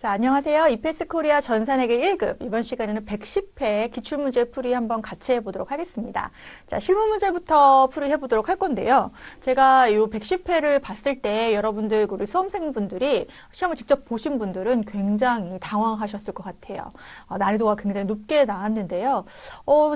자, 안녕하세요. 이페스 코리아 전산회계 1급. 이번 시간에는 110회 기출문제 풀이 한번 같이 해보도록 하겠습니다. 자, 실무 문제부터 풀이 해보도록 할 건데요. 제가 이 110회를 봤을 때 여러분들, 우리 수험생분들이 시험을 직접 보신 분들은 굉장히 당황하셨을 것 같아요. 난이도가 굉장히 높게 나왔는데요.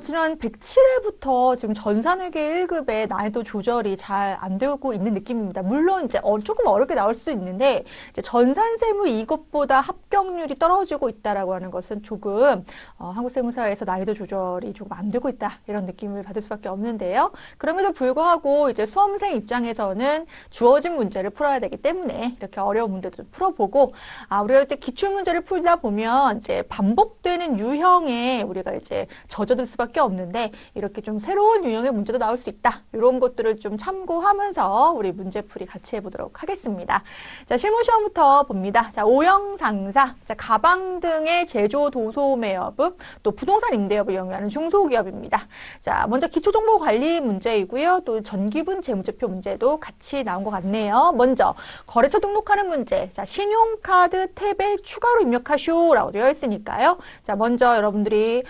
지난 107회부터 지금 전산회계 1급의 난이도 조절이 잘 안 되고 있는 느낌입니다. 물론 이제 조금 어렵게 나올 수 있는데, 이제 전산세무 이것보다 합격률이 떨어지고 있다라고 하는 것은 조금 한국세무사에서 난이도 조절이 조금 안 되고 있다 이런 느낌을 받을 수밖에 없는데요. 그럼에도 불구하고 이제 수험생 입장에서는 주어진 문제를 풀어야 되기 때문에 이렇게 어려운 문제도 풀어보고 우리가 이때 기출 문제를 풀다 보면 이제 반복되는 유형에 우리가 이제 젖어들 수밖에 없는데 이렇게 좀 새로운 유형의 문제도 나올 수 있다 이런 것들을 좀 참고하면서 우리 문제풀이 같이 해보도록 하겠습니다. 자, 실무시험부터 봅니다. 자, 오형 상사, 자, 가방 등의 제조 도소매업업, 또 부동산 임대업을 영위하는 중소기업입니다. 자, 먼저 기초정보관리 문제이고요. 또 전기분 재무제표 문제도 같이 나온 것 같네요. 먼저 거래처 등록하는 문제. 자, 신용카드 탭에 추가로 입력하시오라고 되어 있으니까요. 자, 먼저 여러분들이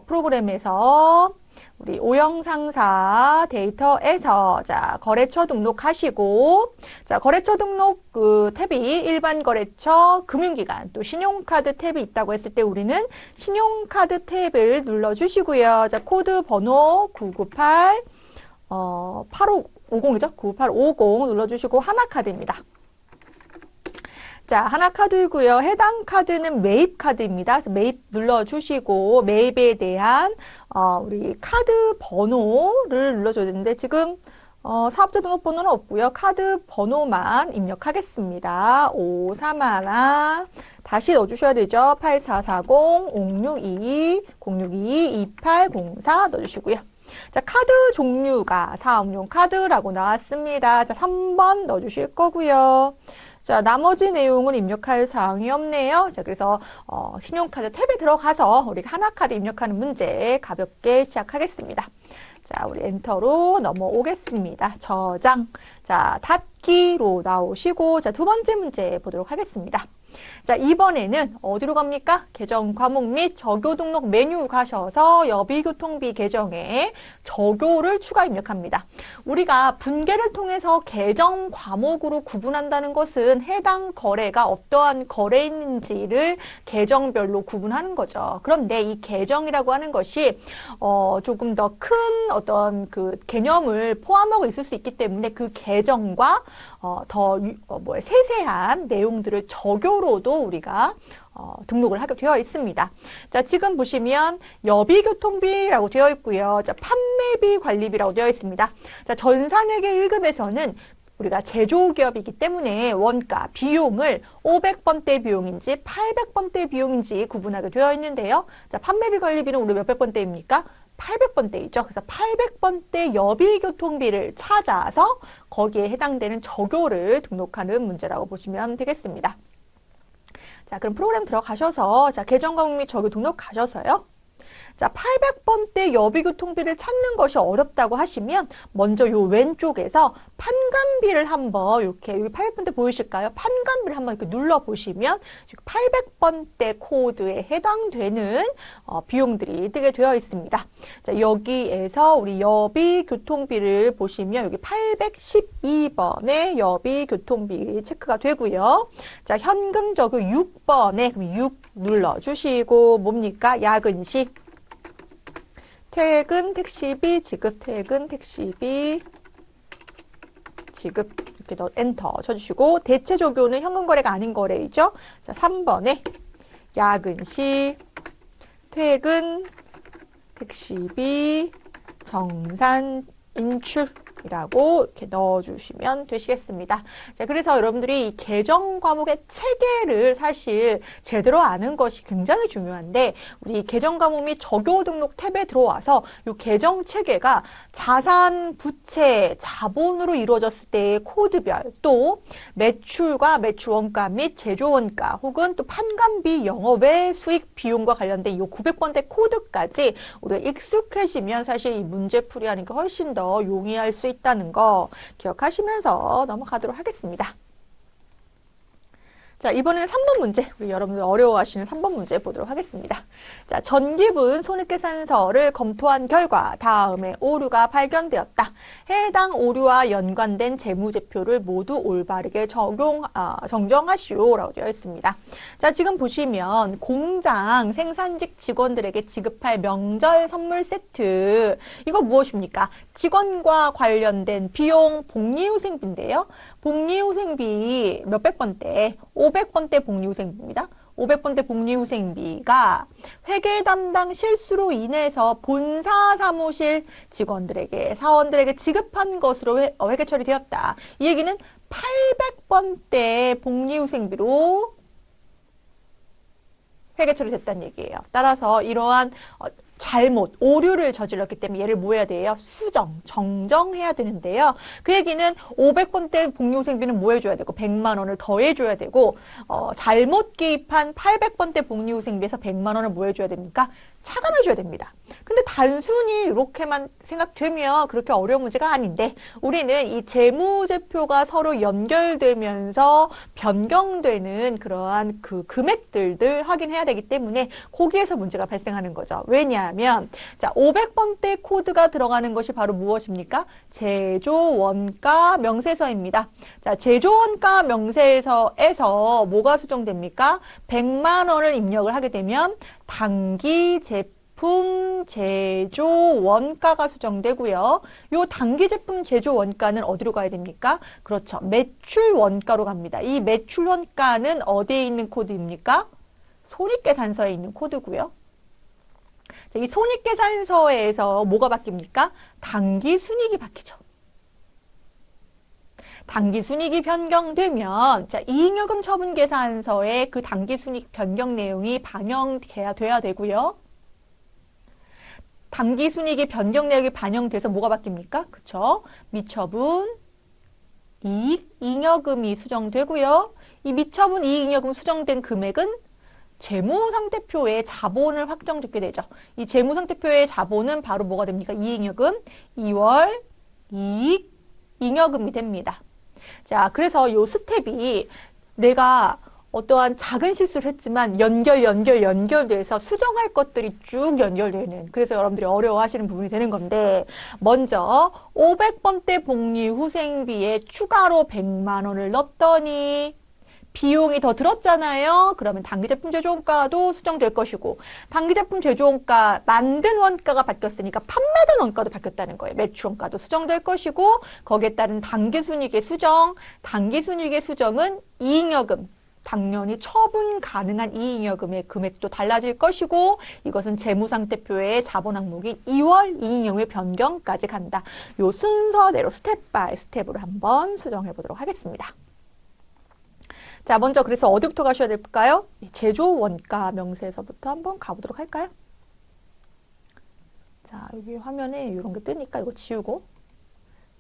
프로그램에서 우리 오형 상사 데이터에서 자, 거래처 등록하시고 자, 거래처 등록 그 탭이 일반 거래처, 금융기관, 또 신용카드 탭이 있다고 했을 때 우리는 신용카드 탭을 눌러 주시고요. 자, 코드 번호 998 8550이죠? 99850 눌러 주시고 하나카드입니다. 자, 하나카드고요. 해당 카드는 매입 카드입니다. 그래서 매입 눌러주시고 매입에 대한 우리 카드 번호를 눌러줘야 되는데 지금 사업자 등록번호는 없고요. 카드 번호만 입력하겠습니다. 531 다시 넣어주셔야 되죠. 8440 062 062 2804 넣어주시고요. 자, 카드 종류가 사업용 카드라고 나왔습니다. 자, 3번 넣어주실 거고요. 자, 나머지 내용은 입력할 사항이 없네요. 자, 그래서 신용카드 탭에 들어가서 우리가 하나카드 입력하는 문제 가볍게 시작하겠습니다. 자, 우리 엔터로 넘어오겠습니다. 저장. 자, 닫기로 나오시고, 자, 두 번째 문제 보도록 하겠습니다. 자, 이번에는 어디로 갑니까? 계정 과목 및 적요 등록 메뉴 가셔서 여비교통비 계정에 적요를 추가 입력합니다. 우리가 분계를 통해서 계정 과목으로 구분한다는 것은 해당 거래가 어떠한 거래인지를 계정별로 구분하는 거죠. 그런데 이 계정이라고 하는 것이 조금 더 큰 어떤 그 개념을 포함하고 있을 수 있기 때문에 그 계정과 세세한 내용들을 적요로도 우리가 등록을 하게 되어 있습니다. 자, 지금 보시면 여비교통비라고 되어 있고요. 자, 판매비 관리비라고 되어 있습니다. 자, 전산회계 1급에서는 우리가 제조기업이기 때문에 원가, 비용을 500번대 비용인지 800번대 비용인지 구분하게 되어 있는데요. 자, 판매비 관리비는 우리 몇백 번대입니까? 800번대이죠. 그래서 800번대 여비교통비를 찾아서 거기에 해당되는 적요를 등록하는 문제라고 보시면 되겠습니다. 자, 그럼 프로그램 들어가셔서 자, 계정 과목 및 적요 등록하셔서요. 자, 800번대 여비교통비를 찾는 것이 어렵다고 하시면 먼저 요 왼쪽에서 판관비를 한번 이렇게 여기 800번대 보이실까요? 판관비를 한번 이렇게 눌러 보시면 800번대 코드에 해당되는 비용들이 뜨게 되어 있습니다. 자, 여기에서 우리 여비교통비를 보시면 여기 812번에 여비교통비 체크가 되고요. 자, 현금 적요 6번에 그럼 6 눌러 주시고 뭡니까? 야근시 퇴근 택시비 지급, 퇴근 택시비 지급 이렇게 엔터 쳐주시고 대체 적요는 현금 거래가 아닌 거래이죠. 자, 3번에 야근시 퇴근 택시비 정산 인출이라고 이렇게 넣어주시면 되시겠습니다. 자, 그래서 여러분들이 이 계정 과목의 체계를 사실 제대로 아는 것이 굉장히 중요한데 우리 계정 과목 및 적요 등록 탭에 들어와서 이 계정 체계가 자산, 부채, 자본으로 이루어졌을 때의 코드별 또 매출과 매출 원가 및 제조 원가 혹은 또 판관비, 영업외 수익 비용과 관련된 이 900번대 코드까지 우리가 익숙해지면 사실 이 문제 풀이하는 게 훨씬 더 용이할 수 있다는 거 기억하시면서 넘어가도록 하겠습니다. 자, 이번에는 3번 문제, 우리 여러분들 어려워하시는 3번 문제 보도록 하겠습니다. 자, 전기분 손익계산서를 검토한 결과 다음에 오류가 발견되었다. 해당 오류와 연관된 재무제표를 모두 올바르게 정정하시오라고 되어 있습니다. 자, 지금 보시면 공장 생산직 직원들에게 지급할 명절 선물 세트, 이거 무엇입니까? 직원과 관련된 비용 복리후생비인데요. 복리후생비 몇백 번대, 500번대 복리후생비입니다. 500번대 복리후생비가 회계 담당 실수로 인해서 본사 사무실 직원들에게, 사원들에게 지급한 것으로 회계 처리되었다. 이 얘기는 800번대 복리후생비로 회계 처리됐다는 얘기예요. 따라서 이러한 잘못, 오류를 저질렀기 때문에 얘를 뭐 해야 돼요? 정정해야 되는데요. 그 얘기는 500번대 복리후생비는 뭐 해줘야 되고 100만 원을 더해줘야 되고 잘못 기입한 800번대 복리후생비에서 100만 원을 뭐 해줘야 됩니까? 차감해줘야 됩니다. 근데 단순히 이렇게만 생각되면 그렇게 어려운 문제가 아닌데 우리는 이 재무제표가 서로 연결되면서 변경되는 그러한 그 금액들을 확인해야 되기 때문에 거기에서 문제가 발생하는 거죠. 왜냐하면 자, 500번대 코드가 들어가는 것이 바로 무엇입니까? 제조원가 명세서입니다. 자, 제조원가 명세서에서 뭐가 수정됩니까? 100만 원을 입력을 하게 되면 단기 제품 제조 원가가 수정되고요. 요 단기 제품 제조 원가는 어디로 가야 됩니까? 그렇죠. 매출 원가로 갑니다. 이 매출 원가는 어디에 있는 코드입니까? 손익계산서에 있는 코드고요. 이 손익계산서에서 뭐가 바뀝니까? 단기 순이익이 바뀌죠. 단기 순이익이 변경되면 자, 이익요금 처분 계산서에 그 단기 순이익 변경 내용이 반영돼야 되고요. 단기 순이익이 변경 내역이 반영돼서 뭐가 바뀝니까? 그쵸? 미처분 이익잉여금이 수정되고요. 이 미처분 이익잉여금 수정된 금액은 재무상태표에 자본을 확정 짓게 되죠. 이 재무상태표의 자본은 바로 뭐가 됩니까? 이익잉여금 2월 이익잉여금이 됩니다. 자, 그래서 요 스텝이 내가 어떠한 작은 실수를 했지만 연결돼서 수정할 것들이 쭉 연결되는, 그래서 여러분들이 어려워하시는 부분이 되는 건데, 먼저 500번대 복리후생비에 추가로 100만 원을 넣었더니 비용이 더 들었잖아요. 그러면 단기제품 제조원가도 수정될 것이고, 단기제품 제조원가 만든 원가가 바뀌었으니까 판매된 원가도 바뀌었다는 거예요. 매출원가도 수정될 것이고, 거기에 따른 단기순이익의 수정, 단기순이익의 수정은 이익여금, 당연히 처분 가능한 이익여금의 금액도 달라질 것이고, 이것은 재무상태표의 자본 항목인 2월 이익여금의 변경까지 간다. 요 순서대로 스텝 바이 스텝으로 한번 수정해 보도록 하겠습니다. 자, 먼저 그래서 어디부터 가셔야 될까요? 제조 원가 명세서부터 한번 가보도록 할까요? 자, 여기 화면에 이런 게 뜨니까 이거 지우고.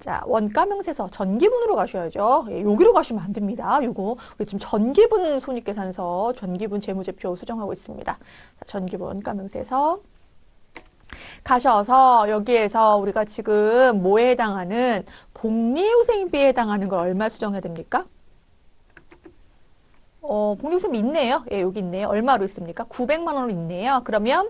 자, 원가 명세서 전기분으로 가셔야죠. 예, 여기로 가시면 안 됩니다. 요거 우리 지금 전기분 손익계산서, 전기분 재무제표 수정하고 있습니다. 자, 전기분 원가 명세서 가셔서 여기에서 우리가 지금 뭐에 해당하는 복리후생비에 해당하는 걸 얼마 수정해야 됩니까? 복리후생비 있네요. 예, 여기 있네요. 얼마로 있습니까? 900만 원으로 있네요. 그러면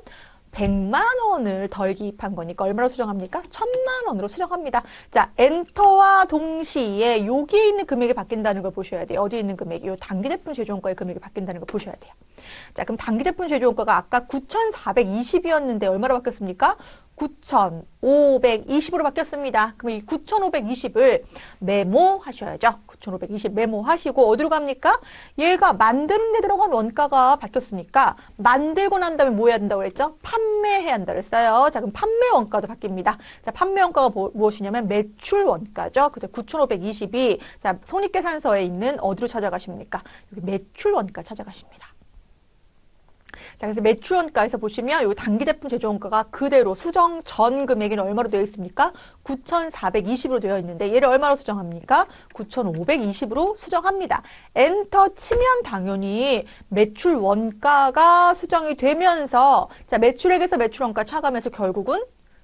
100만 원을 덜 기입한 거니까 얼마로 수정합니까? 1000만 원으로 수정합니다. 자, 엔터와 동시에 여기에 있는 금액이 바뀐다는 걸 보셔야 돼요. 어디에 있는 금액이? 요 단기제품 제조원가의 금액이 바뀐다는 걸 보셔야 돼요. 자, 그럼 단기제품 제조원가가 아까 9,420이었는데 얼마로 바뀌었습니까? 9,520으로 바뀌었습니다. 그럼 이 9,520을 메모하셔야죠. 9,520 메모하시고 어디로 갑니까? 얘가 만드는 데 들어간 원가가 바뀌었으니까 만들고 난 다음에 뭐 해야 된다고 했죠? 판매해야 한다고 했어요. 자, 그럼 판매 원가도 바뀝니다. 자, 판매 원가가 무엇이냐면 매출 원가죠. 그래서 9,520이 자, 손익계산서에 있는 어디로 찾아가십니까? 여기 매출 원가 찾아가십니다. 자, 그래서 매출원가에서 보시면 이 단기제품 제조원가가 그대로 수정 전 금액에는 얼마로 되어 있습니까? 9,420으로 되어 있는데 얘를 얼마로 수정합니까? 9,520으로 수정합니다. 엔터 치면 당연히 매출원가가 수정이 되면서 자, 매출액에서 매출원가 차감해서 결국은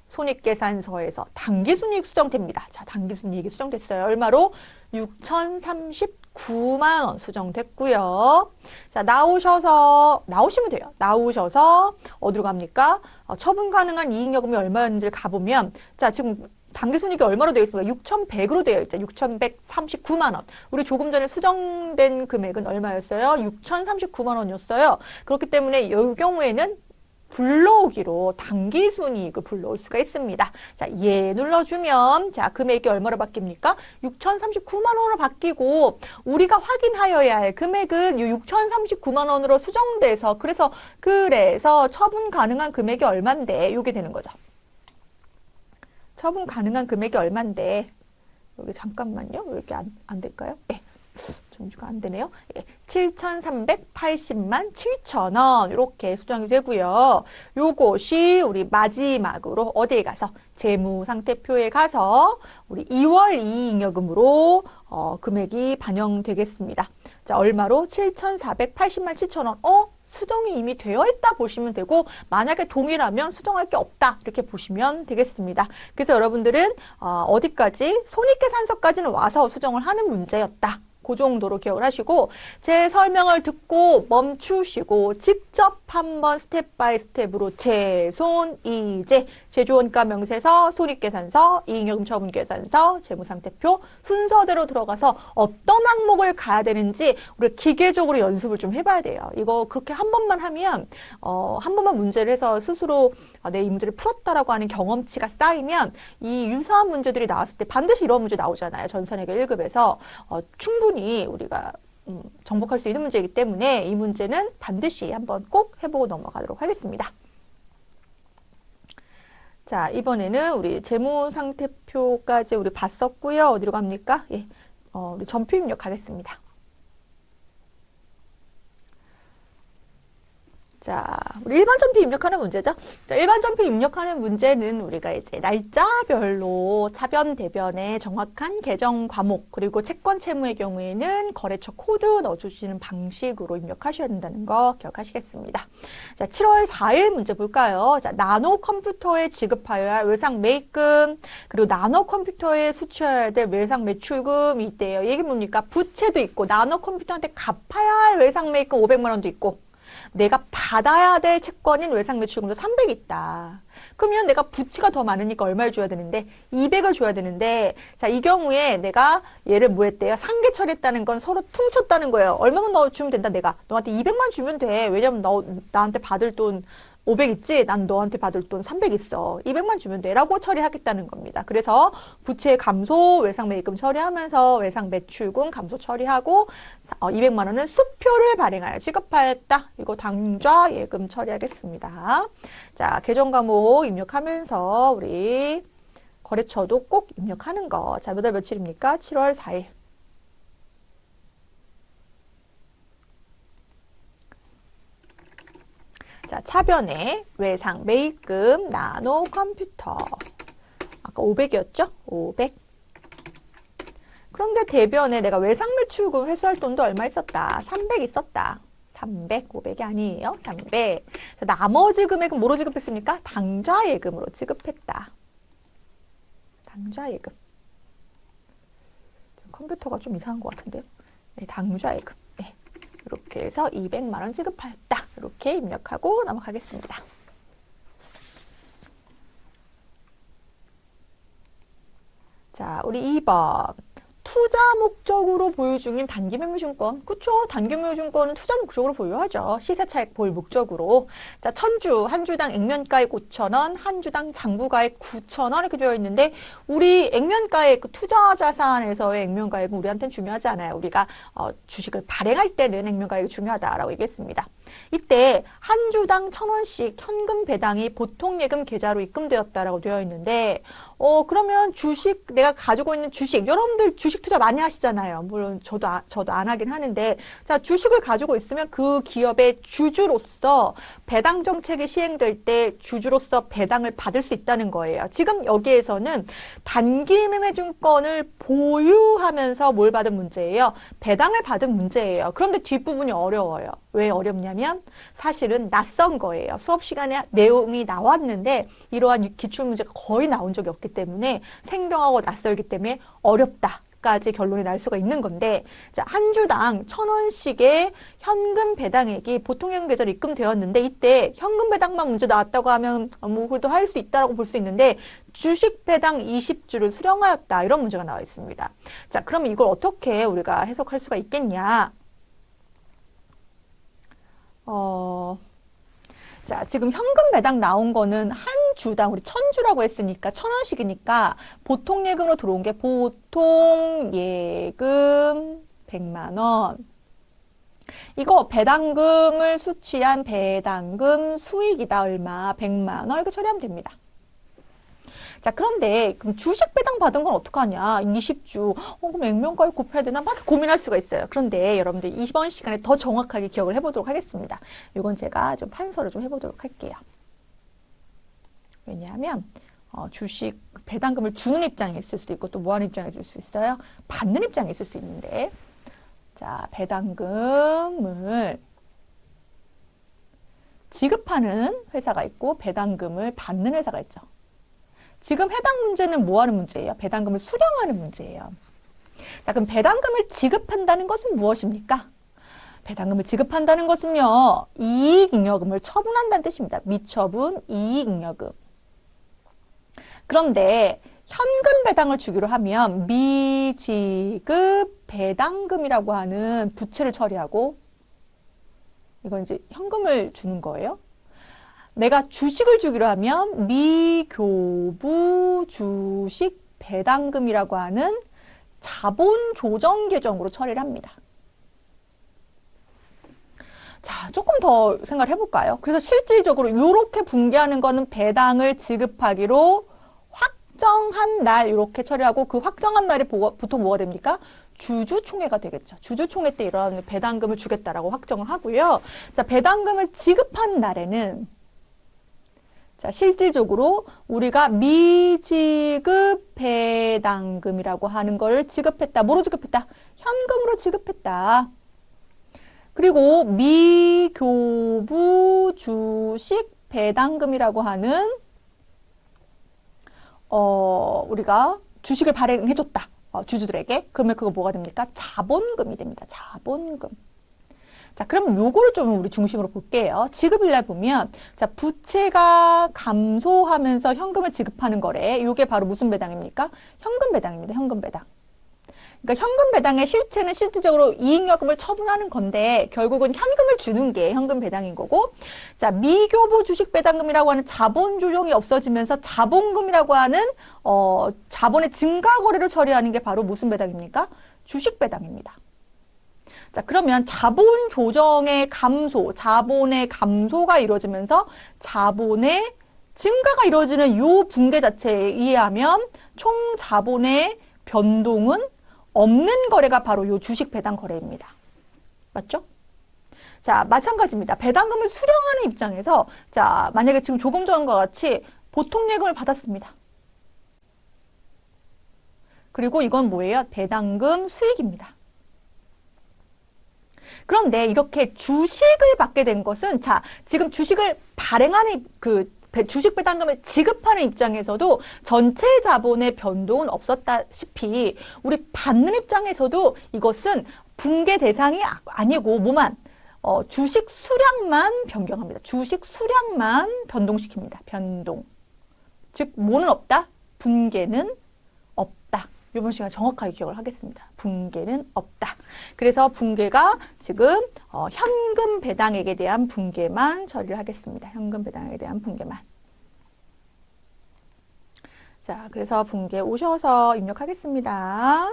손익계산서에서 단기순이익 수정됩니다. 자, 단기순이익이 수정됐어요. 얼마로? 6,039 9만 원 수정됐고요. 자, 나오시면 돼요. 나오셔서 어디로 갑니까? 처분 가능한 이익여금이 얼마였는지를 가보면, 자, 지금 당기순이익이 얼마로 되어 있습니까? 6,100으로 되어 있죠. 6,139만 원. 우리 조금 전에 수정된 금액은 얼마였어요? 6,039만 원이었어요. 그렇기 때문에 이 경우에는 불러오기로 당기순이익을 불러올 수가 있습니다. 자, 예 눌러주면 자 금액이 얼마로 바뀝니까? 6,039만 원으로 바뀌고 우리가 확인하여야 할 금액은 6,039만 원으로 수정돼서 그래서 처분 가능한 금액이 얼만데 이게 되는 거죠. 처분 가능한 금액이 얼만데 여기 잠깐만요. 왜 이렇게 안 될까요? 예. 전주가 안 되네요. 예, 7,380만 7천 원 이렇게 수정이 되고요. 요것이 우리 마지막으로 어디에 가서 재무상태표에 가서 우리 2월 이익여금으로 금액이 반영되겠습니다. 자, 얼마로? 7,480만 7천 원. 수정이 이미 되어 있다 보시면 되고 만약에 동일하면 수정할 게 없다 이렇게 보시면 되겠습니다. 그래서 여러분들은 어디까지? 손익계산서까지는 와서 수정을 하는 문제였다. 그 정도로 기억을 하시고 제 설명을 듣고 멈추시고 직접 한번 스텝 바이 스텝으로 재손이제 제조원가 명세서, 손익계산서, 이익여금 처분계산서, 재무상태표 순서대로 들어가서 어떤 항목을 가야 되는지 우리가 기계적으로 연습을 좀 해봐야 돼요. 이거 그렇게 한 번만 하면 한 번만 문제를 해서 스스로 내 이 문제를 풀었다라고 하는 경험치가 쌓이면 이 유사한 문제들이 나왔을 때 반드시 이런 문제 나오잖아요. 전산회계 1급에서 충분히 우리가 정복할 수 있는 문제이기 때문에 이 문제는 반드시 한번 꼭 해보고 넘어가도록 하겠습니다. 자, 이번에는 우리 재무상태표까지 우리 봤었고요. 어디로 갑니까? 예, 우리 전표 입력하겠습니다. 자, 우리 일반 전표 입력하는 문제죠. 자, 일반 전표 입력하는 문제는 우리가 이제 날짜별로 차변, 대변의 정확한 계정 과목, 그리고 채권 채무의 경우에는 거래처 코드 넣어주시는 방식으로 입력하셔야 된다는 거 기억하시겠습니다. 자, 7월 4일 문제 볼까요? 자, 나노 컴퓨터에 지급하여야 할 외상 매입금, 그리고 나노 컴퓨터에 수취해야 될 외상 매출금이 있대요. 이게 뭡니까? 부채도 있고, 나노 컴퓨터한테 갚아야 할 외상 매입금 500만 원도 있고, 내가 받아야 될 채권인 외상 매출금도 300 있다. 그러면 내가 부채가 더 많으니까 얼마를 줘야 되는데 200을 줘야 되는데 자, 이 경우에 내가 얘를 뭐 했대요? 상계 처리했다는 건 서로 퉁쳤다는 거예요. 얼마만 넣어주면 된다. 내가 너한테 200만 주면 돼. 왜냐면 너 나한테 받을 돈 500 있지? 난 너한테 받을 돈 300 있어. 200만 주면 돼. 라고 처리하겠다는 겁니다. 그래서 부채 감소, 외상 매입금 처리하면서 외상 매출금 감소 처리하고 200만 원은 수표를 발행하여 지급하였다. 이거 당좌 예금 처리하겠습니다. 자, 계정 과목 입력하면서 우리 거래처도 꼭 입력하는 거. 자, 몇 월 며칠입니까? 7월 4일. 자, 차변에 외상 매입금 나노 컴퓨터. 아까 500이었죠? 500. 그런데 대변에 내가 외상 매출금 회수할 돈도 얼마 있었다? 300 있었다. 300, 500이 아니에요. 300. 자, 나머지 금액은 뭐로 지급했습니까? 당좌 예금으로 지급했다. 당좌 예금. 컴퓨터가 좀 이상한 것 같은데요. 네, 당좌 예금. 네. 이렇게 해서 200만 원 지급하였다. 이렇게 입력하고 넘어가겠습니다. 자, 우리 2번. 투자 목적으로 보유 중인 단기매매증권. 그쵸? 단기매매증권은 투자 목적으로 보유하죠. 시세차익 보유 목적으로. 자, 천주, 한 주당 액면가액 5,000원, 한 주당 장부가액 9,000원 이렇게 되어 있는데 우리 액면가액, 투자 자산에서의 액면가액은 우리한테는 중요하지 않아요. 우리가 주식을 발행할 때는 액면가액이 중요하다라고 얘기했습니다. 이때 한 주당 1,000원씩 현금 배당이 보통 예금 계좌로 입금되었다라고 되어 있는데 그러면 주식, 내가 가지고 있는 주식, 여러분들 주식 투자 많이 하시잖아요. 물론 저도 안 하긴 하는데, 자, 주식을 가지고 있으면 그 기업의 주주로서 배당 정책이 시행될 때 주주로서 배당을 받을 수 있다는 거예요. 지금 여기에서는 단기 매매증권을 보유하면서 뭘 받은 문제예요? 배당을 받은 문제예요. 그런데 뒷부분이 어려워요. 왜 어렵냐면 사실은 낯선 거예요. 수업 시간에 내용이 나왔는데 이러한 기출문제가 거의 나온 적이 없기 때문에 생경하고 낯설기 때문에 어렵다. 여기까지 결론이 날 수가 있는 건데, 자, 한 주당 1,000원씩의 현금 배당액이 보통예금 계좌로 입금되었는데, 이때 현금 배당만 문제 나왔다고 하면 뭐 그래도 할 수 있다라고 볼 수 있는데, 주식 배당 20주를 수령하였다, 이런 문제가 나와 있습니다. 자, 그럼 이걸 어떻게 우리가 해석할 수가 있겠냐? 자, 지금 현금 배당 나온 거는 한 주당 우리 1,000주라고 했으니까 1,000원씩이니까 보통 예금으로 들어온 게 보통 예금 100만 원. 이거 배당금을 수취한 배당금 수익이다. 얼마? 100만 원. 이렇게 처리하면 됩니다. 자, 그런데 그럼 주식 배당 받은 건 어떡하냐? 20주. 그럼 액면가를 곱해야 되나? 막 고민할 수가 있어요. 그런데 여러분들 이번 시간에 더 정확하게 기억을 해보도록 하겠습니다. 이건 제가 좀 판서를 좀 해보도록 할게요. 왜냐하면 주식 배당금을 주는 입장에 있을 수도 있고 또 뭐 하는 입장에 있을 수 있어요? 받는 입장에 있을 수 있는데, 자, 배당금을 지급하는 회사가 있고 배당금을 받는 회사가 있죠. 지금 해당 문제는 뭐 하는 문제예요? 배당금을 수령하는 문제예요. 자, 그럼 배당금을 지급한다는 것은 무엇입니까? 배당금을 지급한다는 것은요, 이익잉여금을 처분한다는 뜻입니다. 미처분 이익잉여금. 그런데 현금 배당을 주기로 하면 미지급 배당금이라고 하는 부채를 처리하고, 이건 이제 현금을 주는 거예요. 내가 주식을 주기로 하면 미교부 주식 배당금이라고 하는 자본 조정 계정으로 처리를 합니다. 자, 조금 더 생각을 해볼까요? 그래서 실질적으로 이렇게 붕괴하는 거는 배당을 지급하기로 확정한 날 이렇게 처리하고, 그 확정한 날이 보통 뭐가 됩니까? 주주총회가 되겠죠. 주주총회 때 이런 배당금을 주겠다라고 확정을 하고요. 자, 배당금을 지급한 날에는, 자, 실질적으로 우리가 미지급 배당금이라고 하는 걸 지급했다. 뭐로 지급했다? 현금으로 지급했다. 그리고 미교부 주식 배당금이라고 하는 우리가 주식을 발행해줬다. 주주들에게. 그러면 그거 뭐가 됩니까? 자본금이 됩니다. 자본금. 자, 그럼 요거를 좀 우리 중심으로 볼게요. 지급일날 보면, 자, 부채가 감소하면서 현금을 지급하는 거래. 요게 바로 무슨 배당입니까? 현금 배당입니다. 현금 배당. 그러니까 현금 배당의 실체는 실질적으로 이익여금을 처분하는 건데, 결국은 현금을 주는 게 현금 배당인 거고, 자, 미교부 주식 배당금이라고 하는 자본 조정이 없어지면서 자본금이라고 하는 자본의 증가 거래를 처리하는 게 바로 무슨 배당입니까? 주식 배당입니다. 자, 그러면 자본 조정의 감소, 자본의 감소가 이루어지면서 자본의 증가가 이루어지는 요 붕괴 자체에 의하면 총 자본의 변동은 없는 거래가 바로 요 주식 배당 거래입니다. 맞죠? 자, 마찬가지입니다. 배당금을 수령하는 입장에서, 자, 만약에 지금 조금 전과 같이 보통 예금을 받았습니다. 그리고 이건 뭐예요? 배당금 수익입니다. 그런데 이렇게 주식을 받게 된 것은, 자, 지금 주식을 발행하는 주식 배당금을 지급하는 입장에서도 전체 자본의 변동은 없었다시피, 우리 받는 입장에서도 이것은 붕괴 대상이 아니고 뭐만 주식 수량만 변경합니다. 주식 수량만 변동시킵니다. 변동. 즉 뭐는 없다? 붕괴는 없다. 이번 시간 정확하게 기억을 하겠습니다. 붕괴는 없다. 그래서 붕괴가 지금 현금 배당액에 대한 붕괴만 처리를 하겠습니다. 현금 배당액에 대한 붕괴만. 자, 그래서 붕괴 오셔서 입력하겠습니다.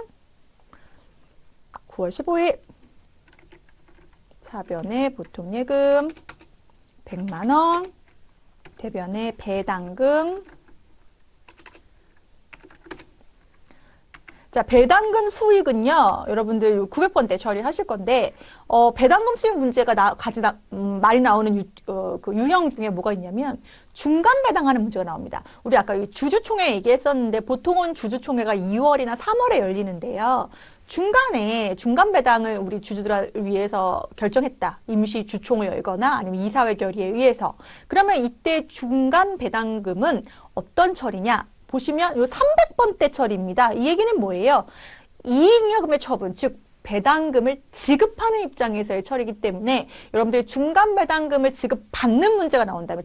9월 15일 차변에 보통예금 100만 원, 대변에 배당금. 자, 배당금 수익은요, 여러분들 900번대 처리하실 건데, 배당금 수익 문제가 많이 나오는 그 유형 중에 뭐가 있냐면, 중간 배당하는 문제가 나옵니다. 우리 아까 주주총회 얘기했었는데, 보통은 주주총회가 2월이나 3월에 열리는데요. 중간에 중간 배당을 우리 주주들을 위해서 결정했다. 임시 주총을 열거나 아니면 이사회 결의에 의해서. 그러면 이때 중간 배당금은 어떤 처리냐? 보시면 요 300번대 처리입니다. 이 얘기는 뭐예요? 이익여금의 처분, 즉 배당금을 지급하는 입장에서의 처리이기 때문에 여러분들이 중간 배당금을 지급받는 문제가 나온다면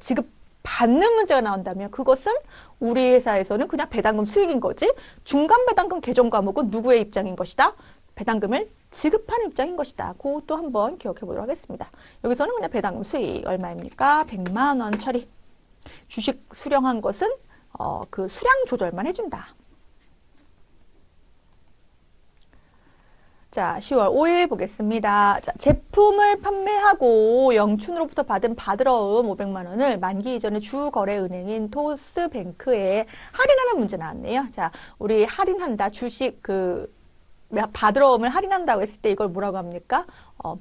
그것은 우리 회사에서는 그냥 배당금 수익인 거지 중간 배당금 개정 과목은 누구의 입장인 것이다? 배당금을 지급하는 입장인 것이다. 그것도 한번 기억해 보도록 하겠습니다. 여기서는 그냥 배당금 수익 얼마입니까? 100만 원 처리. 주식 수령한 것은 그 수량 조절만 해준다. 자, 10월 5일 보겠습니다. 자, 제품을 판매하고 영춘으로부터 받은 받으러움 500만 원을 만기 이전에 주거래은행인 토스뱅크에 할인하는 문제 나왔네요. 자, 우리 할인한다. 주식 받으러움을 할인한다고 했을 때 이걸 뭐라고 합니까?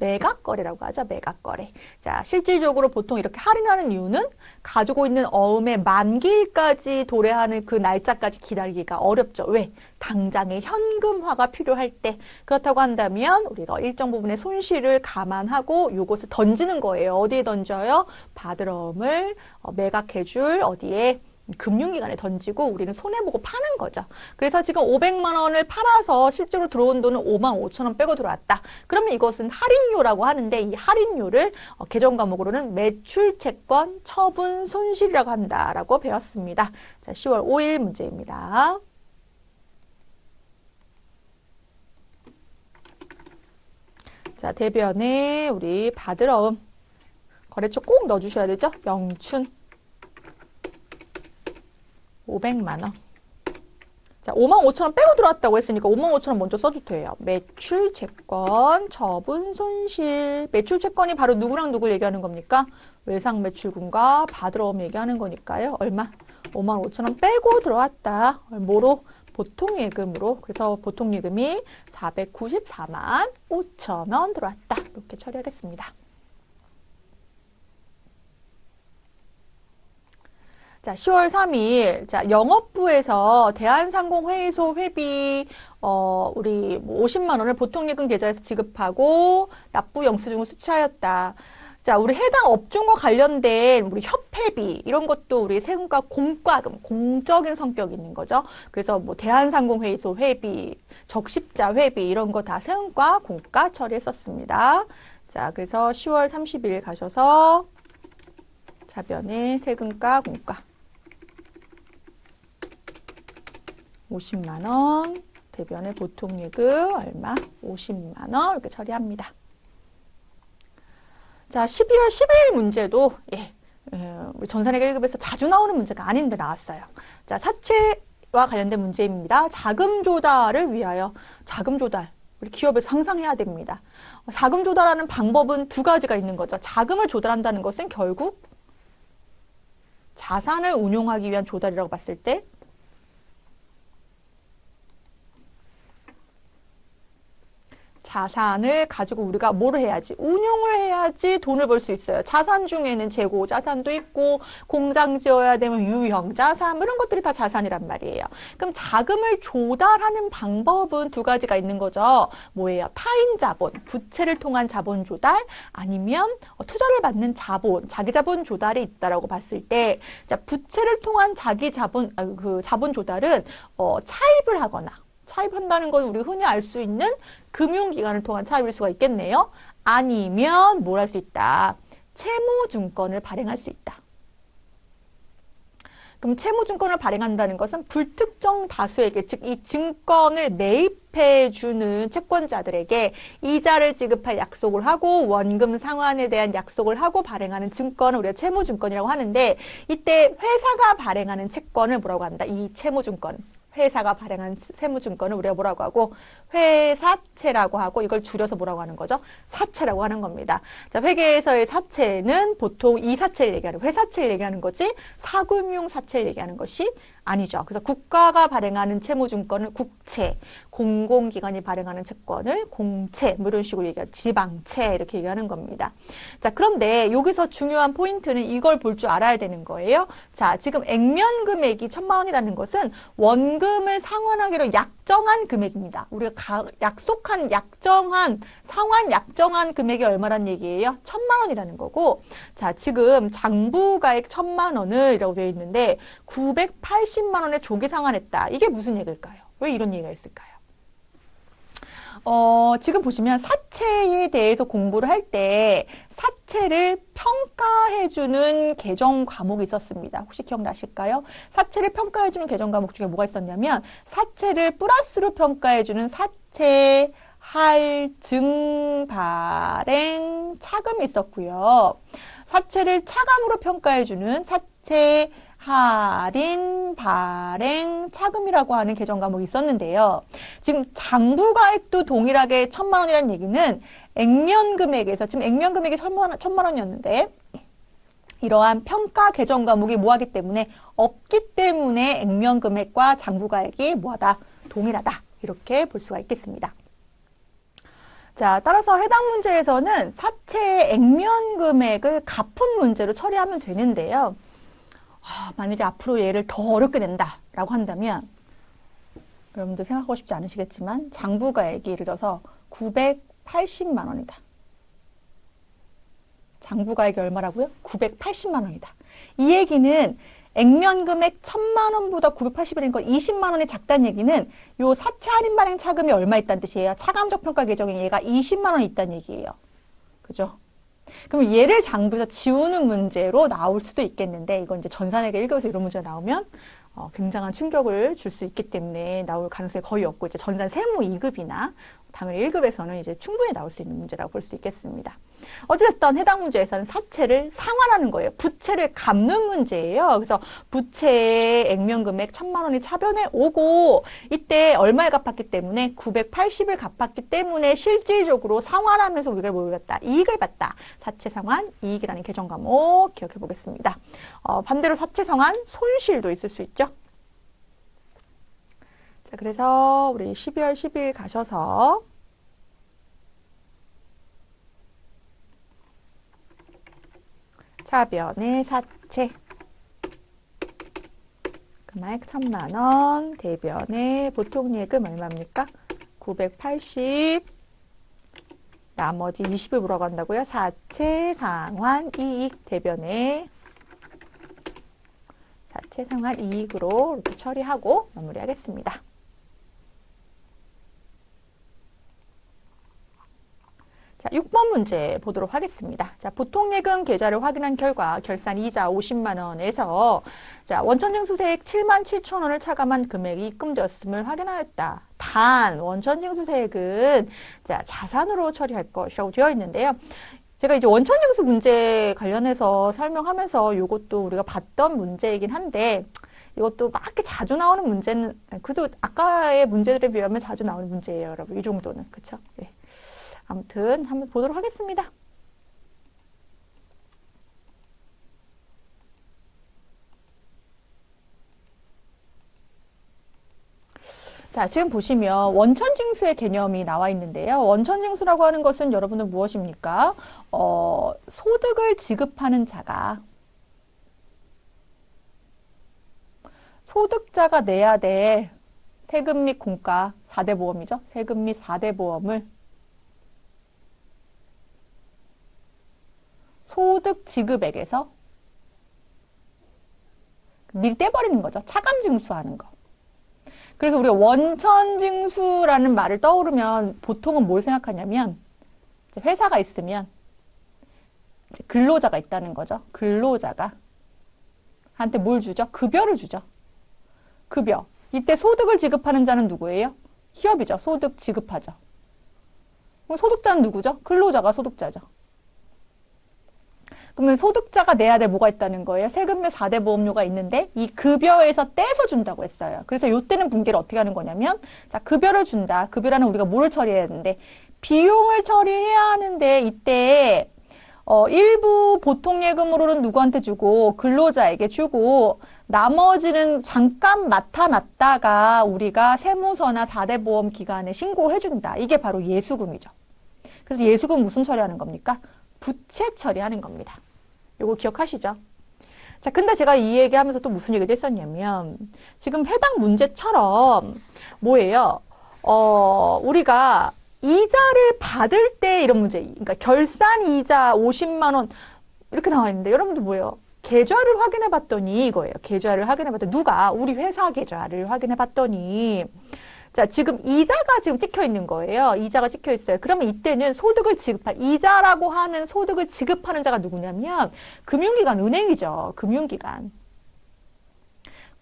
매각거래라고 하죠. 매각거래. 자, 실질적으로 보통 이렇게 할인하는 이유는 가지고 있는 어음의 만기일까지 도래하는 그 날짜까지 기다리기가 어렵죠. 왜? 당장의 현금화가 필요할 때. 그렇다고 한다면 우리가 일정 부분의 손실을 감안하고 요것을 던지는 거예요. 어디에 던져요? 받으러움을 매각해줄 어디에? 금융기관에 던지고 우리는 손해보고 파는 거죠. 그래서 지금 500만 원을 팔아서 실제로 들어온 돈은 5만 5천 원 빼고 들어왔다. 그러면 이것은 할인료라고 하는데 이 할인료를 개정 과목으로는 매출채권 처분 손실이라고 한다라고 배웠습니다. 자, 10월 5일 문제입니다. 자, 대변에 우리 받으러움 거래처 꼭 넣어주셔야 되죠. 영춘 500만 원. 자, 5만 5천 원 빼고 들어왔다고 했으니까 5만 5천 원 먼저 써도 돼요. 매출 채권, 처분 손실. 매출 채권이 바로 누구랑 누굴 얘기하는 겁니까? 외상 매출금과 받으러움 얘기하는 거니까요. 얼마? 5만 5천 원 빼고 들어왔다. 뭐로? 보통 예금으로. 그래서 보통 예금이 494만 5천 원 들어왔다. 이렇게 처리하겠습니다. 자, 10월 3일, 자, 영업부에서 대한상공회의소 회비, 우리 50만 원을 보통예금 계좌에서 지급하고 납부 영수증을 수취하였다. 자, 우리 해당 업종과 관련된 우리 협회비, 이런 것도 우리 세금과 공과금, 공적인 성격이 있는 거죠. 그래서 뭐 대한상공회의소 회비, 적십자 회비, 이런 거 다 세금과 공과 처리했었습니다. 자, 그래서 10월 30일 가셔서 자변에 세금과 공과. 50만 원, 대변의 보통예금 얼마? 50만 원 이렇게 처리합니다. 자, 12월 12일 문제도 우리 전산회계 1급에서 자주 나오는 문제가 아닌데 나왔어요. 자, 사채와 관련된 문제입니다. 자금 조달을 위하여 자금 조달 우리 기업에서 항상 해야 됩니다. 자금 조달하는 방법은 두 가지가 있는 거죠. 자금을 조달한다는 것은 결국 자산을 운용하기 위한 조달이라고 봤을 때 자산을 가지고 우리가 뭐를 해야지? 운용을 해야지 돈을 벌 수 있어요. 자산 중에는 재고 자산도 있고 공장 지어야 되면 유형 자산 이런 것들이 다 자산이란 말이에요. 그럼 자금을 조달하는 방법은 두 가지가 있는 거죠. 뭐예요? 타인 자본, 부채를 통한 자본 조달 아니면 투자를 받는 자본, 자기 자본 조달이 있다라고 봤을 때 자, 부채를 통한 자기 자본 자본 조달은 차입을 하거나 차입한다는 건 우리 흔히 알 수 있는 금융기관을 통한 차입일 수가 있겠네요. 아니면 뭘 할 수 있다. 채무증권을 발행할 수 있다. 그럼 채무증권을 발행한다는 것은 불특정 다수에게 즉 이 증권을 매입해주는 채권자들에게 이자를 지급할 약속을 하고 원금 상환에 대한 약속을 하고 발행하는 증권을 우리가 채무증권이라고 하는데 이때 회사가 발행하는 채권을 뭐라고 한다. 이 채무증권. 회사가 발행한 세무증권을 우리가 뭐라고 하고 회사채라고 하고 이걸 줄여서 뭐라고 하는 거죠? 사채라고 하는 겁니다. 자, 회계에서의 사채는 보통 이사채를 얘기하는 회사채를 얘기하는 거지 사금융 사채를 얘기하는 것이 아니죠. 그래서 국가가 발행하는 채무증권을 국채, 공공기관이 발행하는 채권을 공채, 뭐 이런 식으로 얘기하죠. 지방채 이렇게 얘기하는 겁니다. 자, 그런데 여기서 중요한 포인트는 이걸 볼 줄 알아야 되는 거예요. 자, 지금 액면 금액이 1,000만 원이라는 것은 원금을 상환하기로 약정한 금액입니다. 우리가 약속한 상환 약정한 금액이 얼마란 얘기예요? 1,000만 원이라는 거고, 자, 지금 장부가액 1,000만 원을 이라고 되어 있는데 980만 원에 조기 상환했다. 이게 무슨 얘기일까요? 왜 이런 얘기가 있을까요? 지금 보시면 사채에 대해서 공부를 할 때 사채를 평가해주는 개정 과목이 있었습니다. 혹시 기억나실까요? 사채를 평가해주는 개정 과목 중에 뭐가 있었냐면 사채를 플러스로 평가해주는 사채 할증 발행 차금이 있었고요. 사채를 차감으로 평가해주는 사채 할인, 발행, 차금이라고 하는 개정 과목이 있었는데요. 지금 장부가액도 동일하게 1,000만 원이라는 얘기는 액면 금액에서, 지금 액면 금액이 1,000만 원이었는데, 이러한 평가 개정 과목이 뭐하기 때문에, 없기 때문에 액면 금액과 장부가액이 뭐하다? 동일하다. 이렇게 볼 수가 있겠습니다. 자, 따라서 해당 문제에서는 사채의 액면 금액을 갚은 문제로 처리하면 되는데요. 만약에 앞으로 얘를 더 어렵게 낸다라고 한다면 여러분들 생각하고 싶지 않으시겠지만 장부가액이 예를 들어서 980만 원이다. 장부가액이 얼마라고요? 980만 원이다. 이 얘기는 액면 금액 1,000만 원보다 980원이니까 20만 원이 작다는 얘기는 요 사채 할인 발행 차금이 얼마 있다는 뜻이에요. 차감적 평가 계정에 얘가 20만 원이 있다는 얘기예요. 그죠? 그럼 얘를 장부에서 지우는 문제로 나올 수도 있겠는데 이건 이제 전산회계 1급에서 이런 문제가 나오면 굉장한 충격을 줄 수 있기 때문에 나올 가능성이 거의 없고 이제 전산 세무 2급이나 당연히 1급에서는 이제 충분히 나올 수 있는 문제라고 볼 수 있겠습니다. 어쨌든 해당 문제에서는 사채를 상환하는 거예요. 부채를 갚는 문제예요. 그래서 부채의 액면 금액 1,000만 원이 차변에 오고 이때 얼마에 갚았기 때문에 980을 갚았기 때문에 실질적으로 상환하면서 우리가 뭘 받다? 이익을 받다. 사채 상환 이익이라는 개정 과목 기억해 보겠습니다. 반대로 사채 상환 손실도 있을 수 있죠. 자, 그래서 우리 12월 10일 가셔서 차변의 사채 금액 1,000만 원, 대변의 보통예금 얼마입니까? 980 나머지 20을 물어간다고요? 사채 상환 이익 대변의 사채 상환 이익으로 이렇게 처리하고 마무리하겠습니다. 자, 6번 문제 보도록 하겠습니다. 자, 보통예금 계좌를 확인한 결과 결산 이자 50만 원에서 자, 원천징수세액 77,000원을 차감한 금액이 입금되었음을 확인하였다. 단 원천징수세액은 자, 자산으로 처리할 것이라고 되어 있는데요. 제가 이제 원천징수 문제 관련해서 설명하면서 이것도 우리가 봤던 문제이긴 한데 이것도 막 이렇게 자주 나오는 문제는 그래도 아까의 문제들에 비하면 자주 나오는 문제예요, 여러분. 이 정도는. 그렇죠? 네. 아무튼 한번 보도록 하겠습니다. 자, 지금 보시면 원천징수의 개념이 나와 있는데요. 원천징수라고 하는 것은 여러분은 무엇입니까? 소득을 지급하는 자가 소득자가 내야 될 세금 및 공과 4대 보험이죠. 세금 및 4대 보험을 소득 지급액에서 미리 떼버리는 거죠. 차감징수하는 거. 그래서 우리가 원천징수라는 말을 떠오르면 보통은 뭘 생각하냐면 회사가 있으면 이제 근로자가 있다는 거죠. 근로자가 한테 뭘 주죠? 급여를 주죠. 급여. 이때 소득을 지급하는 자는 누구예요? 기업이죠. 소득 지급하죠. 그럼 소득자는 누구죠? 근로자가 소득자죠. 그러면 소득자가 내야 될 뭐가 있다는 거예요? 세금 및 4대 보험료가 있는데 이 급여에서 떼서 준다고 했어요. 그래서 이때는 분개를 어떻게 하는 거냐면 자, 급여를 준다. 급여라는 우리가 뭐를 처리해야 되는데 비용을 처리해야 하는데 이때 일부 보통예금으로는 누구한테 주고 근로자에게 주고 나머지는 잠깐 맡아놨다가 우리가 세무서나 4대 보험 기관에 신고해준다. 이게 바로 예수금이죠. 그래서 예수금 무슨 처리하는 겁니까? 부채 처리하는 겁니다. 요거 기억하시죠? 자, 근데 제가 이 얘기하면서 또 무슨 얘기를 했었냐면 지금 해당 문제처럼 뭐예요? 우리가 이자를 받을 때 이런 문제, 그러니까 결산 이자 50만 원 이렇게 나와 있는데 여러분들 뭐예요? 계좌를 확인해 봤더니 이거예요. 계좌를 확인해 봤더니 누가? 우리 회사 계좌를 확인해 봤더니 자, 지금 이자가 지금 찍혀 있는 거예요. 이자가 찍혀 있어요. 그러면 이때는 소득을 이자라고 하는 소득을 지급하는 자가 누구냐면 금융기관, 은행이죠. 금융기관.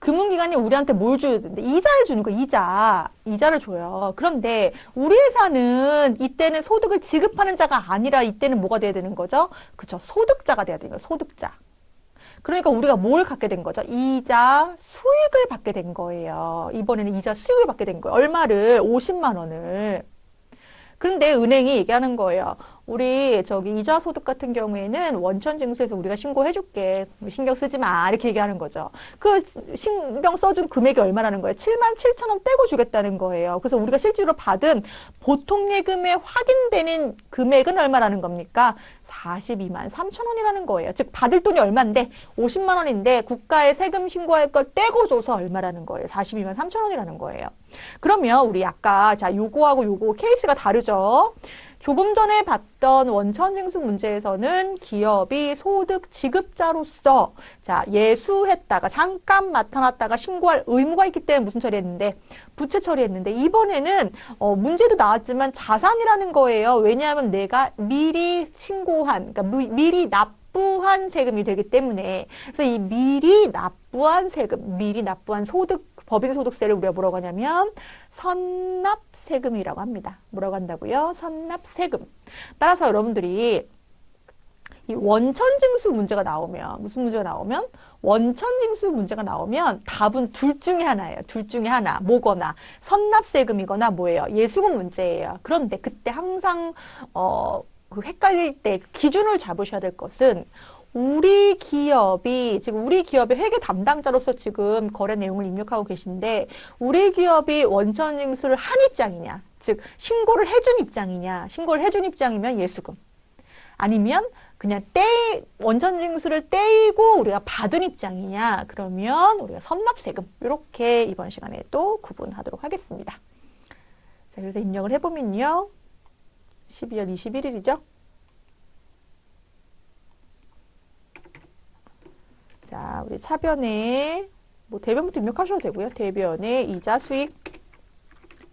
금융기관이 우리한테 뭘 주는데 이자를 주는 거, 이자를 줘요. 그런데 우리 회사는 이때는 소득을 지급하는 자가 아니라 이때는 뭐가 돼야 되는 거죠? 그쵸, 소득자가 돼야 되는 거예요. 소득자. 그러니까 우리가 뭘 갖게 된 거죠? 이자 수익을 받게 된 거예요. 이번에는 이자 수익을 받게 된 거예요. 얼마를? 50만 원을. 그런데 은행이 얘기하는 거예요. 우리 이자 소득 같은 경우에는 원천징수에서 우리가 신고해 줄게. 신경 쓰지 마. 이렇게 얘기하는 거죠. 그 신경 써준 금액이 얼마라는 거예요? 77,000원 떼고 주겠다는 거예요. 그래서 우리가 실제로 받은 보통예금에 확인되는 금액은 얼마라는 겁니까? 42만 3천 원이라는 거예요. 즉 받을 돈이 얼마인데 50만 원인데 국가에 세금 신고할 걸 떼고 줘서 얼마라는 거예요. 42만 3천 원이라는 거예요. 그러면 우리 아까 요거하고 요거 케이스가 다르죠. 조금 전에 봤던 원천징수 문제에서는 기업이 소득 지급자로서 예수했다가 잠깐 나타났다가 신고할 의무가 있기 때문에 무슨 처리했는데 부채 처리했는데 이번에는 문제도 나왔지만 자산이라는 거예요. 왜냐하면 내가 미리 신고한 그러니까 미리 납부한 세금이 되기 때문에 그래서 이 미리 납부한 세금, 미리 납부한 소득 법인소득세를 우리가 뭐라고 하냐면 선납세금이라고 합니다. 뭐라고 한다고요? 선납세금. 따라서 여러분들이 이 원천징수 문제가 나오면 무슨 문제가 나오면 원천징수 문제가 나오면 답은 둘 중에 하나예요. 둘 중에 하나. 뭐거나 선납세금이거나 뭐예요? 예수금 문제예요. 그런데 그때 항상 헷갈릴 때 기준을 잡으셔야 될 것은 우리 기업의 회계 담당자로서 지금 거래 내용을 입력하고 계신데 우리 기업이 원천징수를 한 입장이냐, 즉 신고를 해준 입장이냐, 신고를 해준 입장이면 예수금, 아니면 그냥 원천징수를 떼이고 우리가 받은 입장이냐, 그러면 우리가 선납세금, 이렇게 이번 시간에 또 구분하도록 하겠습니다. 자, 그래서 입력을 해보면요, 12월 21일이죠. 자, 우리 차변에 대변부터 입력하셔도 되고요. 대변에 이자 수익.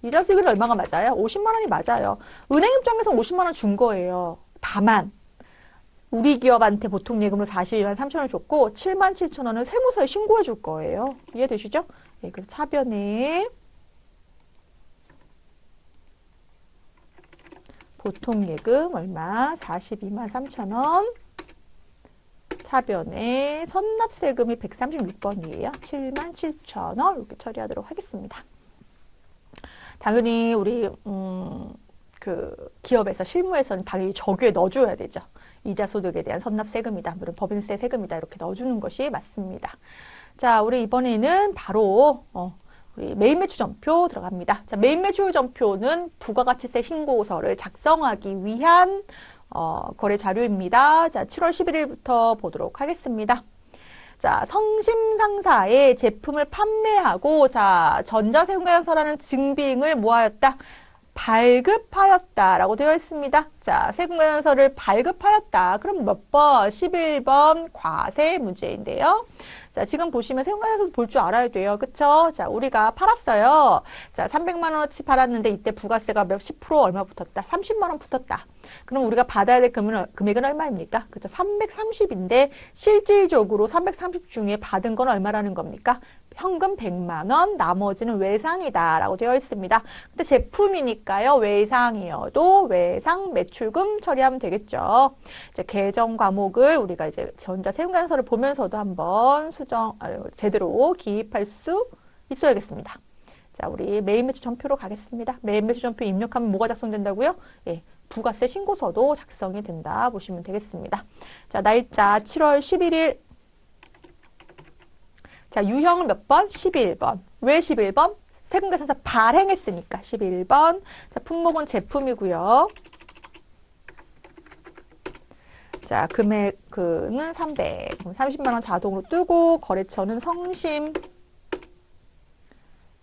이자 수익은 얼마가 맞아요? 50만 원이 맞아요. 은행 입장에서 50만 원 준 거예요. 다만 우리 기업한테 보통 예금으로 42만 3천 원을 줬고 7만 7천 원은 세무서에 신고해 줄 거예요. 이해되시죠? 네, 그래서 차변에 보통 예금 얼마? 42만 3천 원. 차변에 선납세금이 136번이에요. 7만 7천 원 이렇게 처리하도록 하겠습니다. 당연히 우리 기업에서 실무에서는 당연히 저기에 넣어줘야 되죠. 이자 소득에 대한 선납세금이다. 물론 법인세 세금이다. 이렇게 넣어주는 것이 맞습니다. 자, 우리 이번에는 바로 우리 메인 매출 전표 들어갑니다. 자, 메인 매출 전표는 부가가치세 신고서를 작성하기 위한 거래 자료입니다. 자, 7월 11일부터 보도록 하겠습니다. 자, 성심상사의 제품을 판매하고, 전자세금계산서라는 증빙을 뭐하였다? 발급하였다라고 되어 있습니다. 자, 세금계산서를 발급하였다. 그럼 몇 번? 11번 과세 문제인데요. 자, 지금 보시면 세금계산서 볼 줄 알아야 돼요. 그쵸? 자, 우리가 팔았어요. 자, 300만 원어치 팔았는데 이때 부가세가 10% 얼마 붙었다? 30만 원 붙었다. 그럼 우리가 받아야 될 금액은 얼마입니까? 그죠? 330인데 실질적으로 330 중에 받은 건 얼마라는 겁니까? 현금 100만 원, 나머지는 외상이다 라고 되어 있습니다. 근데 제품이니까요, 외상이어도 외상 매출금 처리하면 되겠죠. 이제 계정 과목을 우리가 이제 전자세금계산서를 보면서도 한번 제대로 기입할 수 있어야겠습니다. 자, 우리 메인 매출 전표로 가겠습니다. 메인 매출 전표 입력하면 뭐가 작성된다고요? 예, 부가세 신고서도 작성이 된다 보시면 되겠습니다. 자, 날짜 7월 11일. 자, 유형은 몇 번? 11번. 왜 11번? 세금계산서 발행했으니까 11번. 자, 품목은 제품이고요. 자, 금액은 300. 30만 원 자동으로 뜨고 거래처는 성심.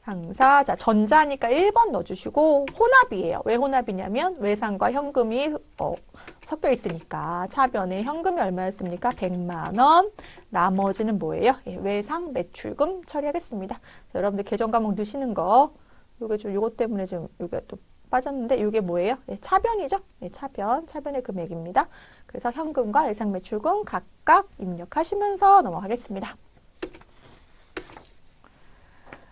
상사. 자, 전자니까 1번 넣어주시고 혼합이에요. 왜 혼합이냐면 외상과 현금이 섞여 있으니까. 차변에 현금이 얼마였습니까? 100만 원. 나머지는 뭐예요? 예, 외상 매출금 처리하겠습니다. 자, 여러분들 계정 과목 넣으시는 거 요게 좀 요것 때문에 좀 요게 또 빠졌는데 요게 뭐예요? 네, 차변이죠? 네, 차변의 금액입니다. 그래서 현금과 예상 매출금 각각 입력하시면서 넘어가겠습니다.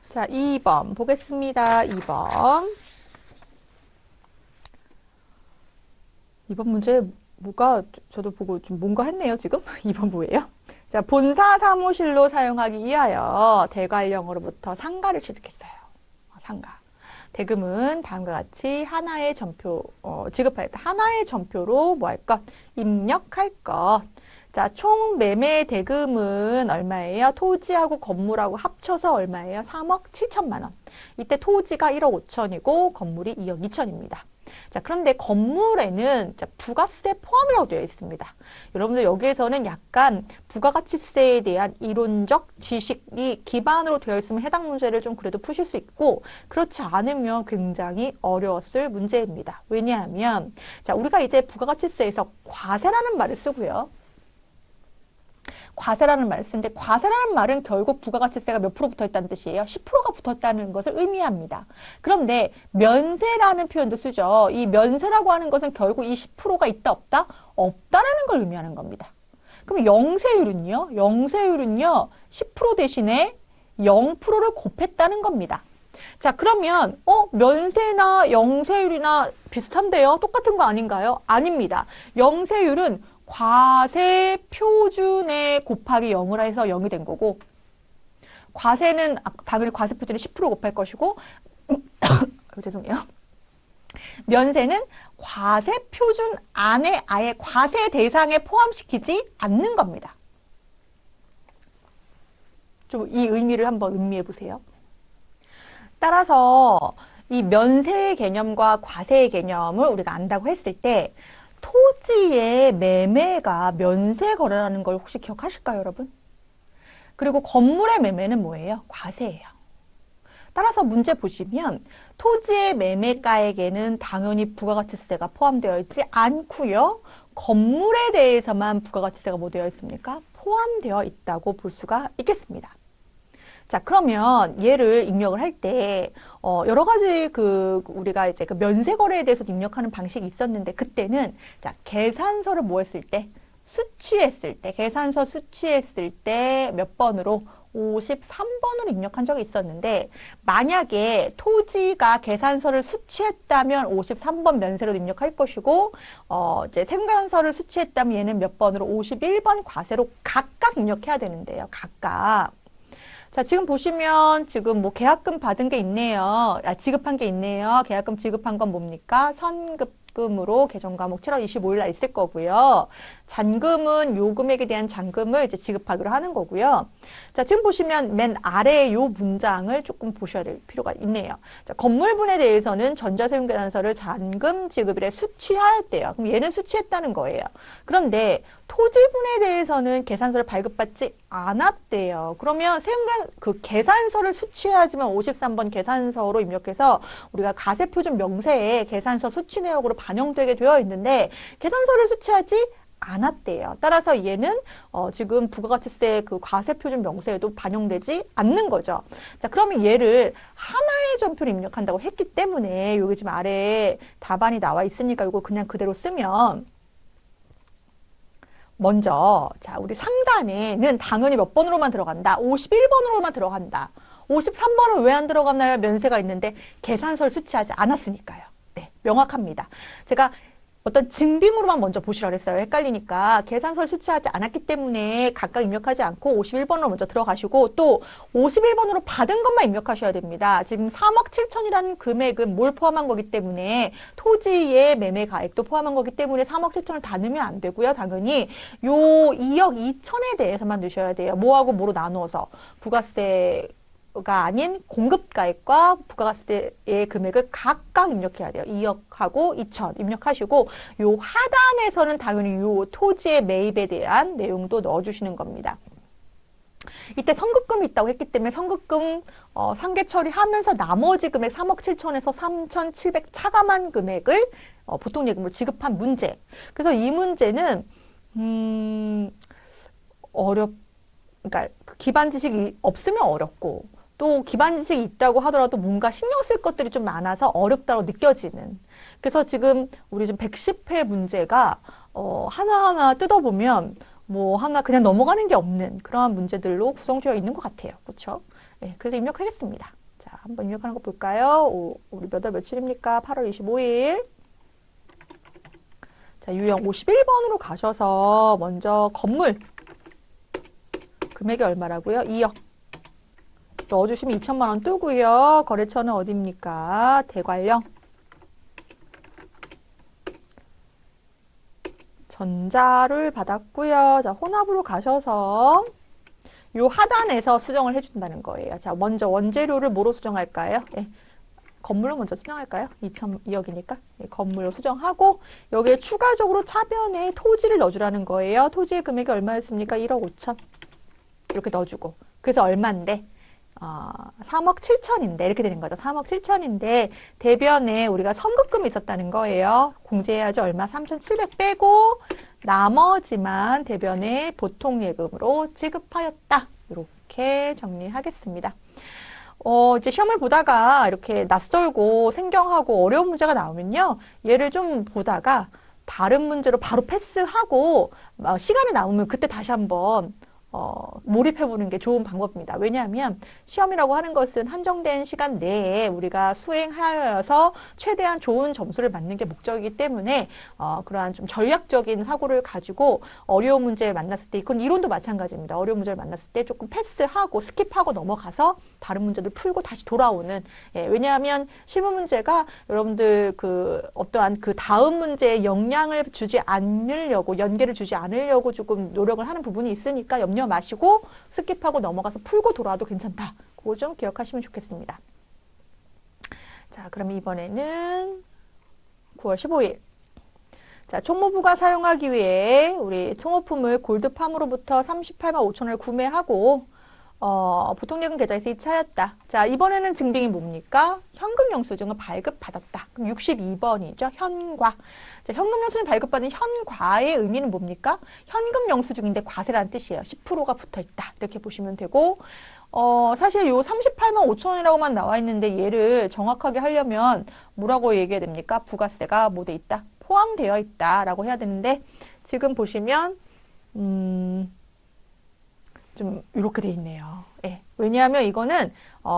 자, 2번 보겠습니다. 2번. 이번 문제 뭐가 저도 보고 좀 뭔가 했네요, 지금. 2번 뭐예요? 자, 본사 사무실로 사용하기 위하여 대관령으로부터 상가를 취득했어요. 상가. 대금은 다음과 같이 하나의 전표, 지급할 때 하나의 전표로 뭐 할 것? 입력할 것. 자, 총 매매 대금은 얼마예요? 토지하고 건물하고 합쳐서 얼마예요? 3억 7천만 원. 이때 토지가 1억 5천이고 건물이 2억 2천입니다. 자, 그런데 건물에는 부가세 포함이라고 되어 있습니다. 여러분들 여기에서는 약간 부가가치세에 대한 이론적 지식이 기반으로 되어 있으면 해당 문제를 좀 그래도 푸실 수 있고, 그렇지 않으면 굉장히 어려웠을 문제입니다. 왜냐하면 자, 우리가 이제 부가가치세에서 과세라는 말을 쓰고요. 과세라는 말을 쓰는데 과세라는 말은 결국 부가가치세가 몇 프로 붙어있다는 뜻이에요. 10%가 붙었다는 것을 의미합니다. 그런데 면세라는 표현도 쓰죠. 이 면세라고 하는 것은 결국 이 10%가 있다 없다? 없다라는 걸 의미하는 겁니다. 그럼 영세율은요? 영세율은요 10% 대신에 0%를 곱했다는 겁니다. 자, 그러면 면세나 영세율이나 비슷한데요? 똑같은 거 아닌가요? 아닙니다. 영세율은 과세 표준에 곱하기 0을 해서 0이 된 거고, 과세는 당연히 과세 표준에 10% 곱할 것이고 죄송해요. 면세는 과세 표준 안에 아예 과세 대상에 포함시키지 않는 겁니다. 좀 이 의미를 한번 음미해 보세요. 따라서 이 면세의 개념과 과세의 개념을 우리가 안다고 했을 때 토지의 매매가 면세 거래라는 걸 혹시 기억하실까요, 여러분? 그리고 건물의 매매는 뭐예요? 과세예요. 따라서 문제 보시면 토지의 매매가액에는 당연히 부가가치세가 포함되어 있지 않고요. 건물에 대해서만 부가가치세가 뭐 되어 있습니까? 포함되어 있다고 볼 수가 있겠습니다. 자, 그러면 얘를 입력을 할 때, 여러 가지 우리가 이제 그 면세 거래에 대해서 입력하는 방식이 있었는데, 그때는, 자, 계산서를 뭐 했을 때? 수취했을 때, 계산서 수취했을 때 몇 번으로? 53번으로 입력한 적이 있었는데, 만약에 토지가 계산서를 수취했다면 53번 면세로 입력할 것이고, 이제 생관서를 수취했다면 얘는 몇 번으로? 51번 과세로 각각 입력해야 되는데요. 각각. 자, 지금 보시면 지금 뭐 계약금 받은 게 있네요. 지급한 게 있네요. 계약금 지급한 건 뭡니까? 선급금으로 개정 과목 7월 25일 날 있을 거고요. 잔금은 요 금액에 대한 잔금을 이제 지급하기로 하는 거고요. 자, 지금 보시면 맨 아래 요 문장을 조금 보셔야 될 필요가 있네요. 자, 건물분에 대해서는 전자세금계산서를 잔금 지급일에 수취하였대요. 그럼 얘는 수취했다는 거예요. 그런데 토지분에 대해서는 계산서를 발급받지 않았대요. 그러면 계산서를 수취해야지만 53번 계산서로 입력해서 우리가 가세표준 명세에 계산서 수취 내역으로 반영되게 되어 있는데 계산서를 수취하지 않았대요. 따라서 얘는 지금 부가가치세 그 과세표준 명세에도 반영되지 않는 거죠. 자, 그러면 얘를 하나의 전표를 입력한다고 했기 때문에 여기 지금 아래에 답안이 나와 있으니까 이거 그냥 그대로 쓰면 먼저 자, 우리 상단에는 당연히 몇 번으로만 들어간다? 51번으로만 들어간다. 53번은 왜 안 들어갔나요? 면세가 있는데 계산서를 수취하지 않았으니까요. 네, 명확합니다. 제가 어떤 증빙으로만 먼저 보시라고 했어요. 헷갈리니까 계산서를 수취하지 않았기 때문에 각각 입력하지 않고 51번으로 먼저 들어가시고 또 51번으로 받은 것만 입력하셔야 됩니다. 지금 3억 7천이라는 금액은 뭘 포함한 거기 때문에 토지의 매매 가액도 포함한 거기 때문에 3억 7천을 다 넣으면 안 되고요. 당연히 요 2억 2천에 대해서만 넣으셔야 돼요. 뭐하고 뭐로 나누어서 부가세 가 아닌 공급가액과 부가가세의 금액을 각각 입력해야 돼요. 2억하고 2천 입력하시고 요 하단에서는 당연히 요 토지의 매입에 대한 내용도 넣어주시는 겁니다. 이때 선급금이 있다고 했기 때문에 선급금 상계 처리하면서 나머지 금액 3억 7천에서 3,700 차감한 금액을 보통 예금으로 지급한 문제. 그래서 이 문제는 그러니까 기반 지식이 없으면 어렵고 또 기반 지식이 있다고 하더라도 뭔가 신경 쓸 것들이 좀 많아서 어렵다고 느껴지는. 그래서 지금 우리 좀 110회 문제가 하나하나 뜯어보면 뭐 하나 그냥 넘어가는 게 없는 그러한 문제들로 구성되어 있는 것 같아요. 그렇죠? 네, 그래서 입력하겠습니다. 자, 한번 입력하는 거 볼까요? 우리 몇 월 며칠입니까? 8월 25일. 자, 유형 51번으로 가셔서 먼저 건물 금액이 얼마라고요? 2억. 넣어주시면 2천만 원 뜨고요. 거래처는 어디입니까? 대관령. 전자를 받았고요. 자, 혼합으로 가셔서 요 하단에서 수정을 해준다는 거예요. 자, 먼저 원재료를 뭐로 수정할까요? 예, 건물로 먼저 수정할까요? 2억이니까 건물로 수정하고 여기에 추가적으로 차변에 토지를 넣어주라는 거예요. 토지의 금액이 얼마였습니까? 1억 5천 이렇게 넣어주고 그래서 얼마인데? 3억 7천인데 이렇게 되는 거죠. 3억 7천인데 대변에 우리가 선급금이 있었다는 거예요. 공제해야지 얼마? 3,700 빼고 나머지만 대변에 보통예금으로 지급하였다. 이렇게 정리하겠습니다. 이제 시험을 보다가 이렇게 낯설고 생경하고 어려운 문제가 나오면요. 얘를 좀 보다가 다른 문제로 바로 패스하고 시간이 남으면 그때 다시 한번 몰입해보는 게 좋은 방법입니다. 왜냐하면 시험이라고 하는 것은 한정된 시간 내에 우리가 수행하여서 최대한 좋은 점수를 받는 게 목적이기 때문에 그러한 좀 전략적인 사고를 가지고 어려운 문제를 만났을 때, 그건 이론도 마찬가지입니다. 어려운 문제를 만났을 때 조금 패스하고 스킵하고 넘어가서 다른 문제들 풀고 다시 돌아오는. 왜냐하면 실무 문제가 여러분들 어떠한 그 다음 문제에 영향을 주지 않으려고, 연계를 주지 않으려고 조금 노력을 하는 부분이 있으니까 염려 마시고 스킵하고 넘어가서 풀고 돌아와도 괜찮다. 그거 좀 기억하시면 좋겠습니다. 자, 그럼 이번에는 9월 15일. 자, 총무부가 사용하기 위해 우리 총호품을 골드팜으로부터 38만 5천원을 구매하고 보통예금 계좌에서 이체하였다. 자, 이번에는 증빙이 뭡니까? 현금 영수증을 발급받았다. 그럼 62번이죠. 현과. 자, 현금 영수증 발급받은 현과의 의미는 뭡니까? 현금 영수증인데 과세라는 뜻이에요. 10%가 붙어있다. 이렇게 보시면 되고 사실 요 38만 5천원이라고만 나와 있는데 얘를 정확하게 하려면 뭐라고 얘기해야 됩니까? 부가세가 뭐 돼 있다? 포함되어 있다라고 해야 되는데 지금 보시면 좀 이렇게 돼 있네요. 예. 왜냐하면 이거는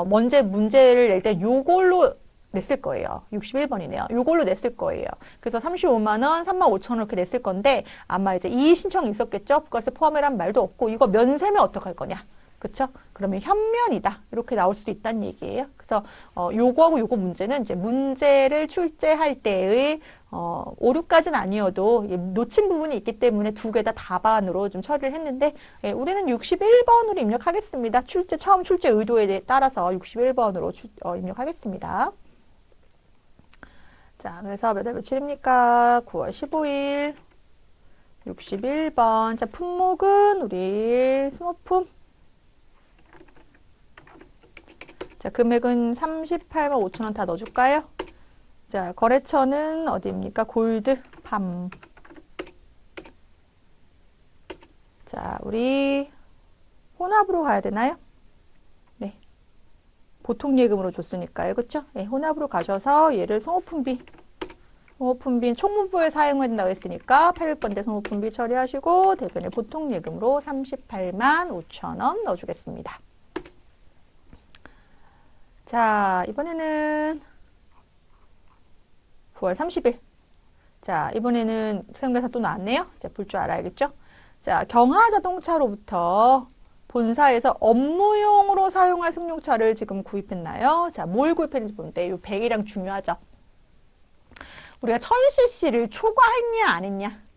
먼저 문제를 낼 때 요걸로 냈을 거예요. 61번이네요. 요걸로 냈을 거예요. 그래서 35만 원, 3만 5천 원 이렇게 냈을 건데 아마 이제 이의 신청이 있었겠죠. 부가세 포함이란 말도 없고 이거 면세면 어떡할 거냐. 그쵸? 그러면 현면이다. 이렇게 나올 수도 있다는 얘기예요. 그래서 요거하고 요거 문제는 이제 문제를 출제할 때의 5, 6까지는 아니어도 놓친 부분이 있기 때문에 두 개 다 답안으로 좀 처리를 했는데 우리는 61번으로 입력하겠습니다. 처음 출제 의도에 따라서 61번으로 입력하겠습니다. 자, 그래서 몇 월 며칠입니까? 9월 15일 61번. 자, 품목은 우리 수모품. 자, 금액은 38만 5천 원 다 넣어줄까요? 자, 거래처는 어디입니까? 골드팜. 자, 우리 혼합으로 가야 되나요? 네. 보통예금으로 줬으니까요. 그쵸? 네, 혼합으로 가셔서 얘를 송호품비. 송호품비 총무부에 사용해야 된다고 했으니까 800번대 송호품비 처리하시고 대변에 보통예금으로 38만 5천 원 넣어주겠습니다. 자, 이번에는 9월 30일. 자, 이번에는 사용대사 또 나왔네요. 자, 볼 줄 알아야겠죠? 자, 경하자동차로부터 본사에서 업무용으로 사용할 승용차를 지금 구입했나요? 자, 뭘 구입했는지 보는데 이 배기량 중요하죠. 우리가 1000cc를 초과했냐 안 했냐?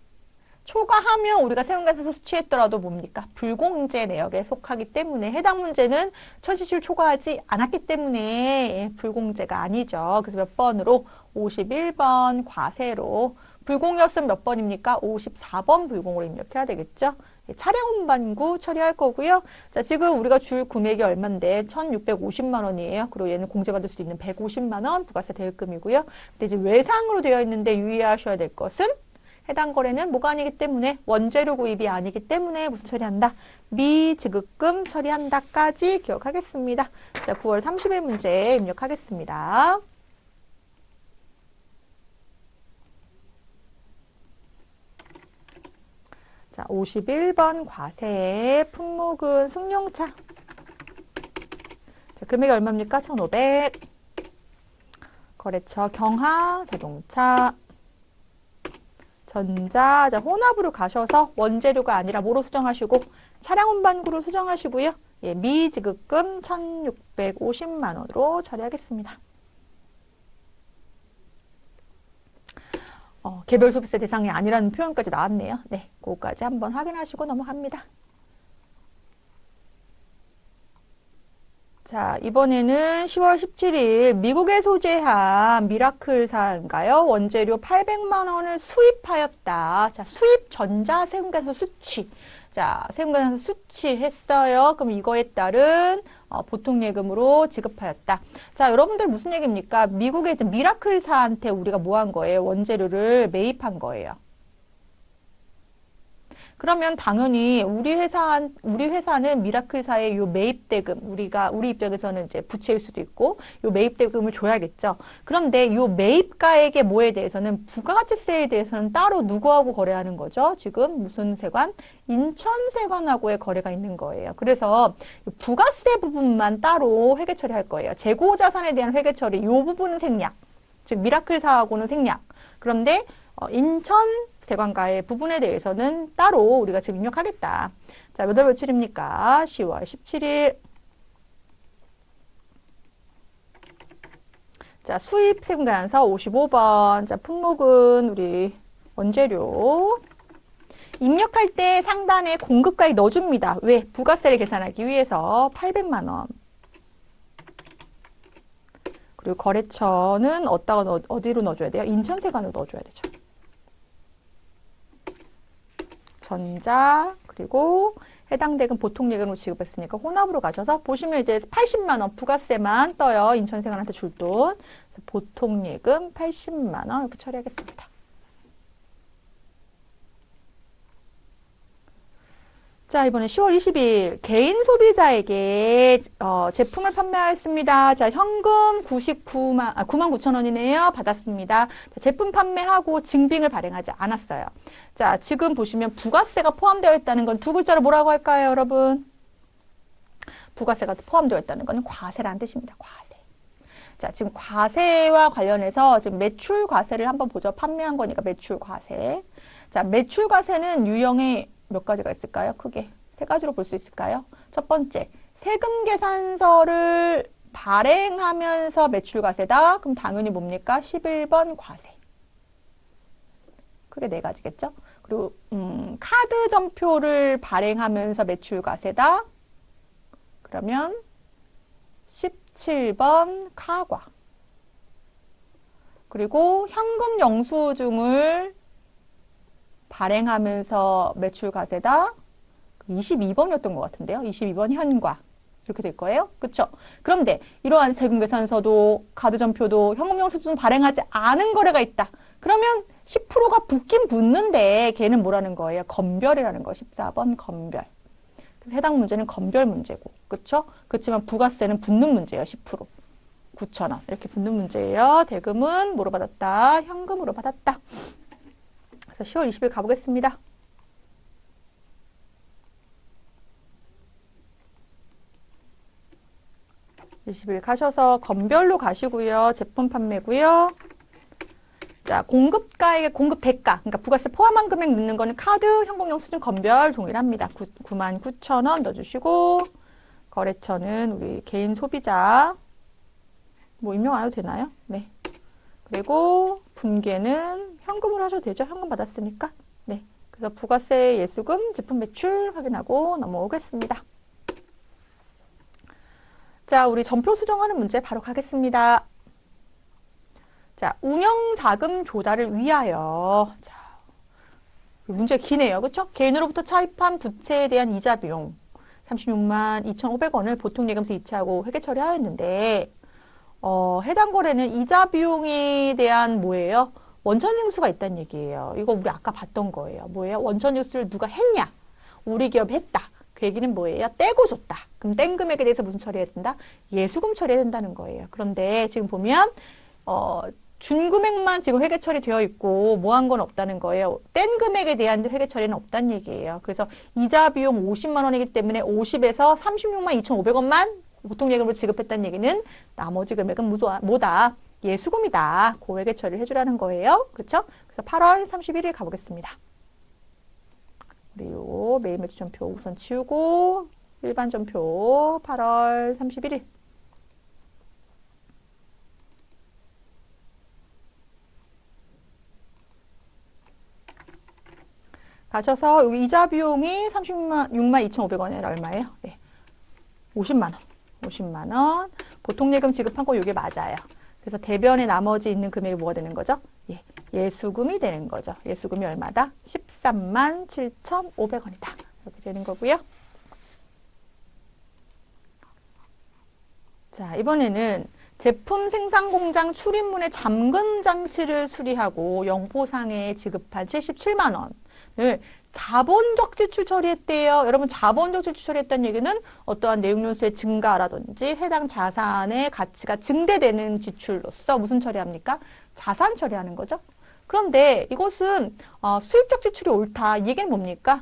초과하면 우리가 세운가에서 수취했더라도 뭡니까? 불공제 내역에 속하기 때문에 해당 문제는 1000cc를 초과하지 않았기 때문에 불공제가 아니죠. 그래서 몇 번으로? 51번 과세로. 불공이었으면 몇 번입니까? 54번 불공으로 입력해야 되겠죠. 차량 운반구 처리할 거고요. 자, 지금 우리가 줄 금액이 얼만데 1,650만 원이에요. 그리고 얘는 공제받을 수 있는 150만 원 부가세 대금이고요. 근데 이제 외상으로 되어 있는데 유의하셔야 될 것은 해당 거래는 뭐가 아니기 때문에 원재료 구입이 아니기 때문에 무슨 처리한다? 미지급금 처리한다까지 기억하겠습니다. 자, 9월 30일 문제 입력하겠습니다. 자, 51번 과세 품목은 승용차. 자, 금액이 얼마입니까? 1,500. 거래처 경하 자동차. 전자. 자, 혼합으로 가셔서 원재료가 아니라 뭐로 수정하시고 차량 운반구로 수정하시고요. 예, 미지급금 1,650만 원으로 처리하겠습니다. 개별 소비세 대상이 아니라는 표현까지 나왔네요. 네, 그거까지 한번 확인하시고 넘어갑니다. 자, 이번에는 10월 17일 미국에 소재한 미라클사인가요? 원재료 800만 원을 수입하였다. 자, 수입 전자 세금계산 수치. 자, 세금계산 수치했어요. 그럼 이거에 따른 보통예금으로 지급하였다. 자, 여러분들 무슨 얘기입니까? 미국의 이제 미라클사한테 우리가 뭐 한 거예요? 원재료를 매입한 거예요. 그러면 당연히 우리 회사는 미라클사의 요 매입대금, 우리 입장에서는 이제 부채일 수도 있고, 요 매입대금을 줘야겠죠. 그런데 요 매입가액의 뭐에 대해서는 부가가치세에 대해서는 따로 누구하고 거래하는 거죠? 지금 무슨 세관? 인천세관하고의 거래가 있는 거예요. 그래서 부가세 부분만 따로 회계 처리할 거예요. 재고 자산에 대한 회계 처리, 요 부분은 생략. 즉 미라클사하고는 생략. 그런데 인천 세관가의 부분에 대해서는 따로 우리가 지금 입력하겠다. 자, 몇 월 며칠입니까? 10월 17일. 자, 수입 세금계산서 55번. 자, 품목은 우리 원재료. 입력할 때 상단에 공급가액 넣어줍니다. 왜? 부가세를 계산하기 위해서 800만 원. 그리고 거래처는 어디로 넣어줘야 돼요? 인천세관으로 넣어줘야 되죠. 전자, 그리고 해당 대금 보통예금으로 지급했으니까 혼합으로 가셔서 보시면 이제 80만 원 부가세만 떠요. 인천세관한테 줄 돈. 보통예금 80만 원 이렇게 처리하겠습니다. 자, 이번에 10월 20일 개인 소비자에게 제품을 판매하였습니다. 자, 현금 9만 9천 원이네요. 받았습니다. 자, 제품 판매하고 증빙을 발행하지 않았어요. 자, 지금 보시면 부가세가 포함되어 있다는 건 두 글자로 뭐라고 할까요, 여러분? 부가세가 포함되어 있다는 건 과세라는 뜻입니다. 과세. 자, 지금 과세와 관련해서 지금 매출 과세를 한번 보죠. 판매한 거니까 매출 과세. 자, 매출 과세는 유형의 몇 가지가 있을까요? 크게 세 가지로 볼 수 있을까요? 첫 번째, 세금 계산서를 발행하면서 매출 과세다. 그럼 당연히 뭡니까? 11번 과세. 크게 네 가지겠죠? 그리고 카드 전표를 발행하면서 매출 과세다. 그러면 17번 카과. 그리고 현금 영수증을 발행하면서 매출 과세다. 22번이었던 것 같은데요. 22번 현과. 이렇게 될 거예요. 그쵸? 그런데 이러한 세금계산서도 카드 전표도 현금 영수증 발행하지 않은 거래가 있다. 그러면 10%가 붙긴 붙는데 걔는 뭐라는 거예요? 검별이라는 거예요. 14번 검별. 그래서 해당 문제는 검별 문제고. 그쵸? 그렇지만 부가세는 붙는 문제예요. 10%. 9,000원. 이렇게 붙는 문제예요. 대금은 뭐로 받았다? 현금으로 받았다. 그래서 10월 20일 가보겠습니다. (20일) 가셔서 검별로 가시고요. 제품 판매고요. 자, 공급가액의 공급 대가, 그러니까 부가세 포함한 금액 넣는 거는 카드, 현금 영수증 검별 동일합니다. 99,000원 넣어주시고, 거래처는 우리 개인 소비자, 뭐 입력 안 해도 되나요? 네. 그리고 분계는 현금으로 하셔도 되죠. 현금 받았으니까. 네. 그래서 부가세 예수금 제품 매출 확인하고 넘어오겠습니다. 자, 우리 전표 수정하는 문제 바로 가겠습니다. 자, 운영자금 조달을 위하여. 자, 문제 기네요. 그쵸? 개인으로부터 차입한 부채에 대한 이자 비용 36만 2,500원을 보통예금서 이체하고 회계 처리하였는데, 해당 거래는 이자 비용에 대한 뭐예요? 원천징수가 있다는 얘기예요. 이거 우리 아까 봤던 거예요. 뭐예요? 원천징수를 누가 했냐? 우리 기업이 했다. 그 얘기는 뭐예요? 떼고 줬다. 그럼 뗀 금액에 대해서 무슨 처리해야 된다? 예수금 처리해야 된다는 거예요. 그런데 지금 보면 준 금액만 지금 회계 처리되어 있고 뭐 한 건 없다는 거예요. 뗀 금액에 대한 회계 처리는 없다는 얘기예요. 그래서 이자 비용 50만 원이기 때문에 50에서 36만 2,500원만 보통 예금으로 지급했다는 얘기는 나머지 금액은 뭐다? 예수금이다. 그 회계 처리를 해주라는 거예요. 그렇죠? 그래서 8월 31일 가보겠습니다. 우리 요 매일 매출 전표 우선 치우고 일반 전표 8월 31일. 가셔서 여기 이자 비용이 36만 2,500원에 얼마예요? 네. 50만 원. 50만 원. 보통 예금 지급한 거 이게 맞아요. 그래서 대변에 나머지 있는 금액이 뭐가 되는 거죠? 예수금이 되는 거죠. 예수금이 얼마다? 13만 7,500원이다. 이렇게 되는 거고요. 자, 이번에는 제품 생산 공장 출입문의 잠금 장치를 수리하고 영포상에 지급한 77만 원을 자본적 지출 처리했대요. 여러분 자본적 지출 처리했다는 얘기는 어떠한 내용 요소의 증가라든지 해당 자산의 가치가 증대되는 지출로서 무슨 처리합니까? 자산 처리하는 거죠. 그런데 이것은 수익적 지출이 옳다. 이 얘기는 뭡니까?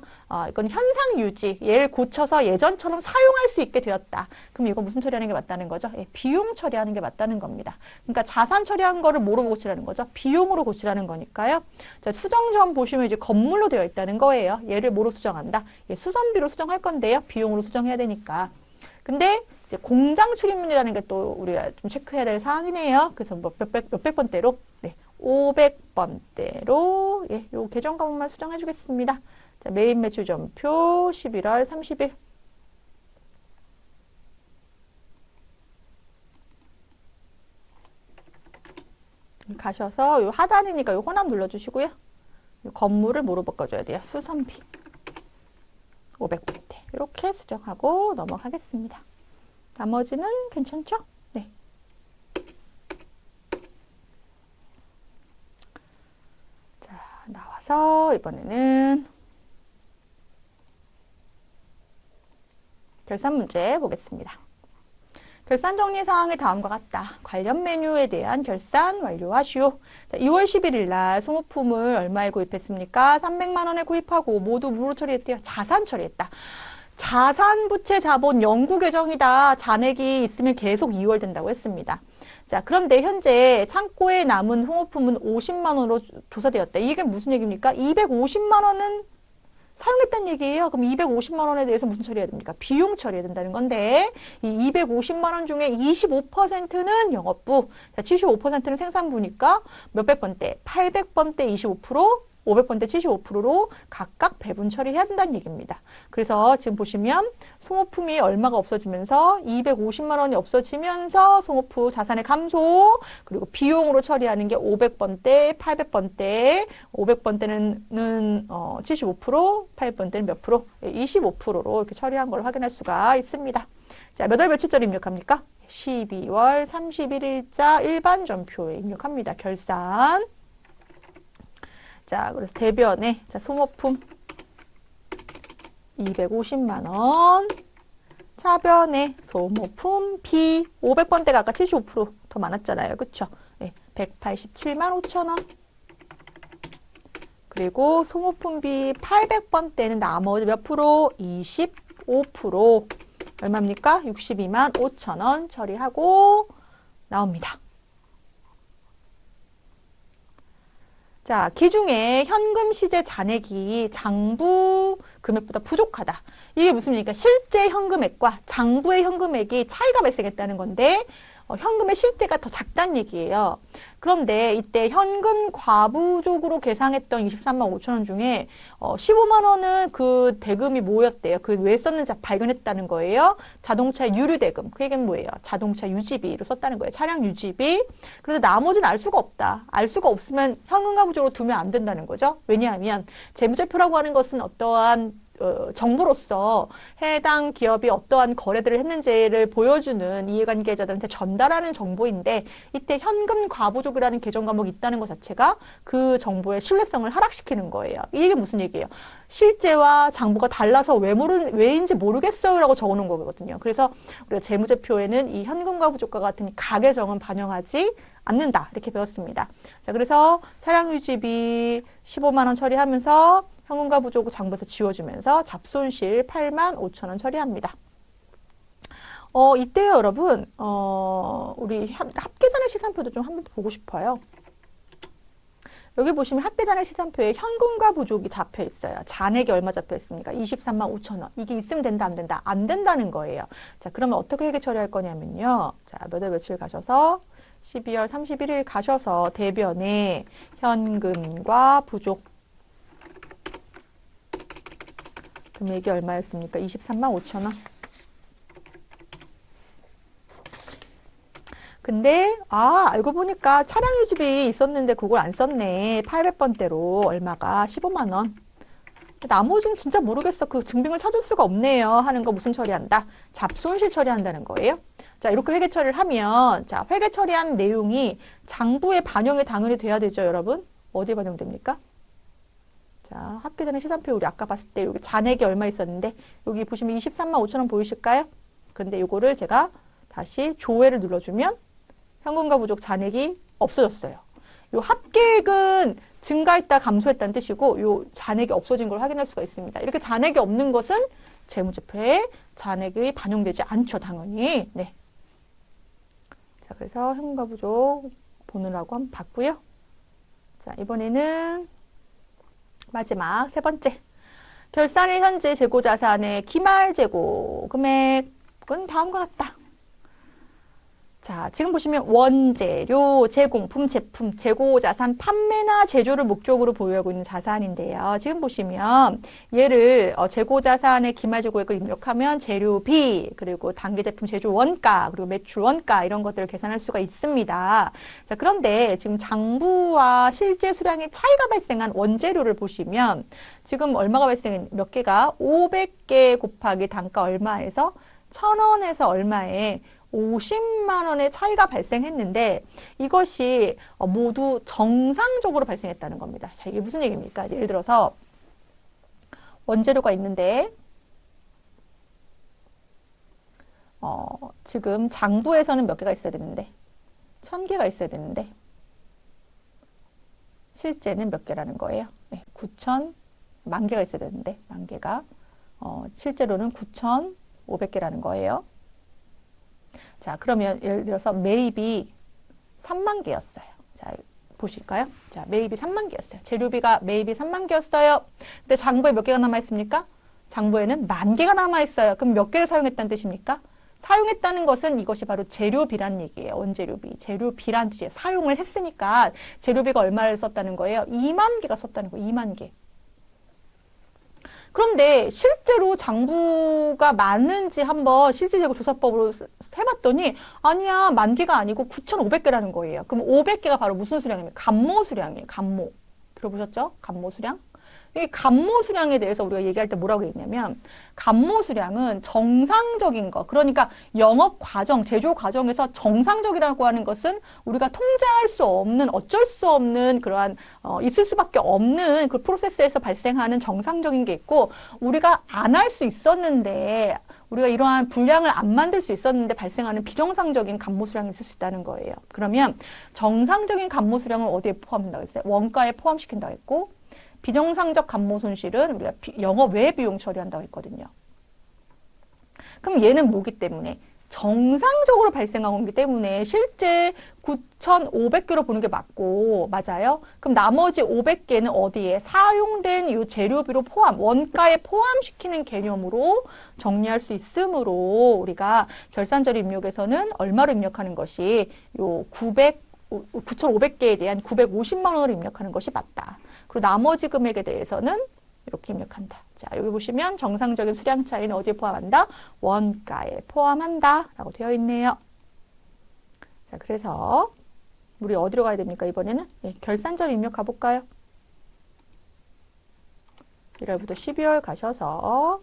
이건 현상 유지, 얘를 고쳐서 예전처럼 사용할 수 있게 되었다. 그럼 이거 무슨 처리하는 게 맞다는 거죠? 비용 처리하는 게 맞다는 겁니다. 그러니까 자산 처리한 거를 뭐로 고치라는 거죠? 비용으로 고치라는 거니까요. 자, 수정점 보시면 이제 건물로 되어 있다는 거예요. 얘를 뭐로 수정한다? 수선비로 수정할 건데요. 비용으로 수정해야 되니까. 근데 이제 공장 출입문이라는 게 또 우리가 좀 체크해야 될 사항이네요. 그래서 몇백 번대로 500번대로 요 계정 과목만 수정해 주겠습니다. 자, 매입 매출 전표 11월 30일. 가셔서 요 하단이니까 요 호남 눌러주시고요. 요 건물을 뭐로 바꿔줘야 돼요? 수선비. 500번대. 이렇게 수정하고 넘어가겠습니다. 나머지는 괜찮죠? 네. 자, 나와서 이번에는 결산 문제 보겠습니다. 결산 정리 사항이 다음과 같다. 관련 메뉴에 대한 결산 완료하시오. 자, 2월 11일 날 소모품을 얼마에 구입했습니까? 300만 원에 구입하고 모두 뭐로 처리했대요? 자산 처리했다. 자산 부채 자본 영구 계정이다. 잔액이 있으면 계속 이월된다고 했습니다. 자, 그런데 현재 창고에 남은 소모품은 50만 원으로 조사되었다. 이게 무슨 얘기입니까? 250만 원은 사용했다는 얘기예요. 그럼 250만 원에 대해서 무슨 처리해야 됩니까? 비용 처리해야 된다는 건데 이 250만 원 중에 25%는 영업부, 75%는 생산부니까 몇백 번대, 800번대 25%, 500번대 75%로 각각 배분 처리해야 된다는 얘기입니다. 그래서 지금 보시면 소모품이 얼마가 없어지면서 250만 원이 없어지면서 소모품 자산의 감소, 그리고 비용으로 처리하는 게 500번대, 800번대, 500번대는 75%, 800번대는 몇 프로? 25%로 이렇게 처리한 걸 확인할 수가 있습니다. 자, 몇 월 며칠자로 입력합니까? 12월 31일자 일반 전표에 입력합니다. 결산. 자, 그래서 대변에 소모품 250만 원, 차변에 소모품 B 500번대가 아까 75%더 많았잖아요. 그쵸? 네, 187만 5천 원. 그리고 소모품 B 800번대는 나머지 몇 프로? 25%. 얼마입니까? 62만 5천 원 처리하고 나옵니다. 자, 기중에 현금 시제 잔액이 장부 금액보다 부족하다. 이게 무슨 얘기입니까? 실제 현금액과 장부의 현금액이 차이가 발생했다는 건데 현금의 실제가 더 작다는 얘기예요. 그런데 이때 현금 과부족으로 계상했던 23만 5천 원 중에 15만 원은 그 대금이 뭐였대요? 그 왜 썼는지 발견했다는 거예요. 자동차 유류대금. 그 얘기는 뭐예요? 자동차 유지비로 썼다는 거예요. 차량 유지비. 그래서 나머지는 알 수가 없다. 알 수가 없으면 현금 과부족으로 두면 안 된다는 거죠. 왜냐하면 재무제표라고 하는 것은 어떠한 정보로서 해당 기업이 어떠한 거래들을 했는지를 보여주는 이해관계자들한테 전달하는 정보인데 이때 현금 과부족이라는 계정 과목이 있다는 것 자체가 그 정보의 신뢰성을 하락시키는 거예요. 이게 무슨 얘기예요? 실제와 장부가 달라서 왜인지 모르겠어요 라고 적어놓은 거거든요. 그래서 우리가 재무제표에는 이 현금 과부족과 같은 가계정은 반영하지 않는다 이렇게 배웠습니다. 자, 그래서 차량 유지비 15만 원 처리하면서 현금과 부족 장부에서 지워주면서 잡손실 8만 5천 원 처리합니다. 이때요 여러분 우리 합계잔액 시산표도 좀 한번 보고 싶어요. 여기 보시면 합계잔액 시산표에 현금과 부족이 잡혀 있어요. 잔액이 얼마 잡혀 있습니까? 23만 5천 원. 이게 있으면 된다, 안 된다? 안 된다는 거예요. 자, 그러면 어떻게 회계 처리할 거냐면요. 자, 몇 월 며칠 가셔서 12월 31일 가셔서 대변에 현금과 부족 금액이 얼마였습니까? 23만 5천 원. 근데 알고 보니까 차량 유지비 있었는데 그걸 안 썼네. 800번대로 얼마가 15만 원. 나머지는 진짜 모르겠어. 그 증빙을 찾을 수가 없네요. 하는 거 무슨 처리한다? 잡손실 처리한다는 거예요. 자, 이렇게 회계 처리를 하면 자, 회계 처리한 내용이 장부에 반영이 당연히 돼야 되죠, 여러분. 어디에 반영됩니까? 자, 합계잔액 시산표 우리 아까 봤을 때 여기 잔액이 얼마 있었는데 여기 보시면 23만 5천 원 보이실까요? 근데 이거를 제가 다시 조회를 눌러주면 현금과 부족 잔액이 없어졌어요. 요 합계액은 증가했다 감소했다는 뜻이고 요 잔액이 없어진 걸 확인할 수가 있습니다. 이렇게 잔액이 없는 것은 재무제표에 잔액이 반영되지 않죠, 당연히. 네. 자, 그래서 현금과 부족 보느라고 한번 봤고요. 자, 이번에는 마지막 세 번째. 결산일 현재 재고자산의 기말 재고 금액은 다음과 같다. 자, 지금 보시면 원재료, 제공품, 제품, 재고자산, 판매나 제조를 목적으로 보유하고 있는 자산인데요. 지금 보시면 얘를 재고자산의 기말재고액을 입력하면 재료비, 그리고 단계제품 제조 원가, 그리고 매출 원가 이런 것들을 계산할 수가 있습니다. 자, 그런데 지금 장부와 실제 수량의 차이가 발생한 원재료를 보시면 지금 얼마가 몇 개가 500개 곱하기 단가 얼마에서 1,000원에서 얼마에 50만 원의 차이가 발생했는데 이것이 모두 정상적으로 발생했다는 겁니다. 자, 이게 무슨 얘기입니까? 예를 들어서 원재료가 있는데 지금 장부에서는 몇 개가 있어야 되는데 1,000개가 있어야 되는데 실제는 몇 개라는 거예요? 네, 9,000만 개가 있어야 되는데 만 개가 실제로는 9,500개라는 거예요. 자, 그러면 예를 들어서 매입이 3만 개였어요. 자, 보실까요? 자, 매입이 3만 개였어요. 재료비가 매입이 3만 개였어요. 근데 장부에 몇 개가 남아있습니까? 장부에는 10,000개가 남아있어요. 그럼 몇 개를 사용했다는 뜻입니까? 사용했다는 것은 이것이 바로 재료비란 얘기예요. 원재료비. 재료비란 뜻이에요. 사용을 했으니까 재료비가 얼마를 썼다는 거예요? 2만 개가 썼다는 거예요. 2만 개. 그런데 실제로 장부가 맞는지 한번 실질재고조사법으로 해봤더니 아니야, 10,000개가 아니고 9,500개라는 거예요. 그럼 500개가 바로 무슨 수량입니까? 감모수량이에요. 감모. 들어보셨죠? 감모수량? 이 감모수량에 대해서 우리가 얘기할 때 뭐라고 했냐면 감모수량은 정상적인 거, 그러니까 영업 과정, 제조 과정에서 정상적이라고 하는 것은 우리가 통제할 수 없는, 어쩔 수 없는 그러한 있을 수밖에 없는 그 프로세스에서 발생하는 정상적인 게 있고 우리가 안 할 수 있었는데 우리가 이러한 분량을 안 만들 수 있었는데 발생하는 비정상적인 감모수량이 있을 수 있다는 거예요. 그러면 정상적인 감모수량을 어디에 포함한다고 했어요? 원가에 포함시킨다고 했고 비정상적 감모 손실은 우리가 영업 외 비용 처리한다고 했거든요. 그럼 얘는 뭐기 때문에? 정상적으로 발생한 거기 때문에 실제 9,500개로 보는 게 맞아요? 그럼 나머지 500개는 어디에? 사용된 이 재료비로 원가에 포함시키는 개념으로 정리할 수 있으므로 우리가 결산처리 입력에서는 얼마로 입력하는 것이 요 9,500개에 대한 950만 원을 입력하는 것이 맞다. 그리고 나머지 금액에 대해서는 이렇게 입력한다. 자, 여기 보시면 정상적인 수량 차이는 어디에 포함한다? 원가에 포함한다. 라고 되어 있네요. 자, 그래서 우리 어디로 가야 됩니까? 이번에는 결산자를 입력 가볼까요? 1월부터 12월 가셔서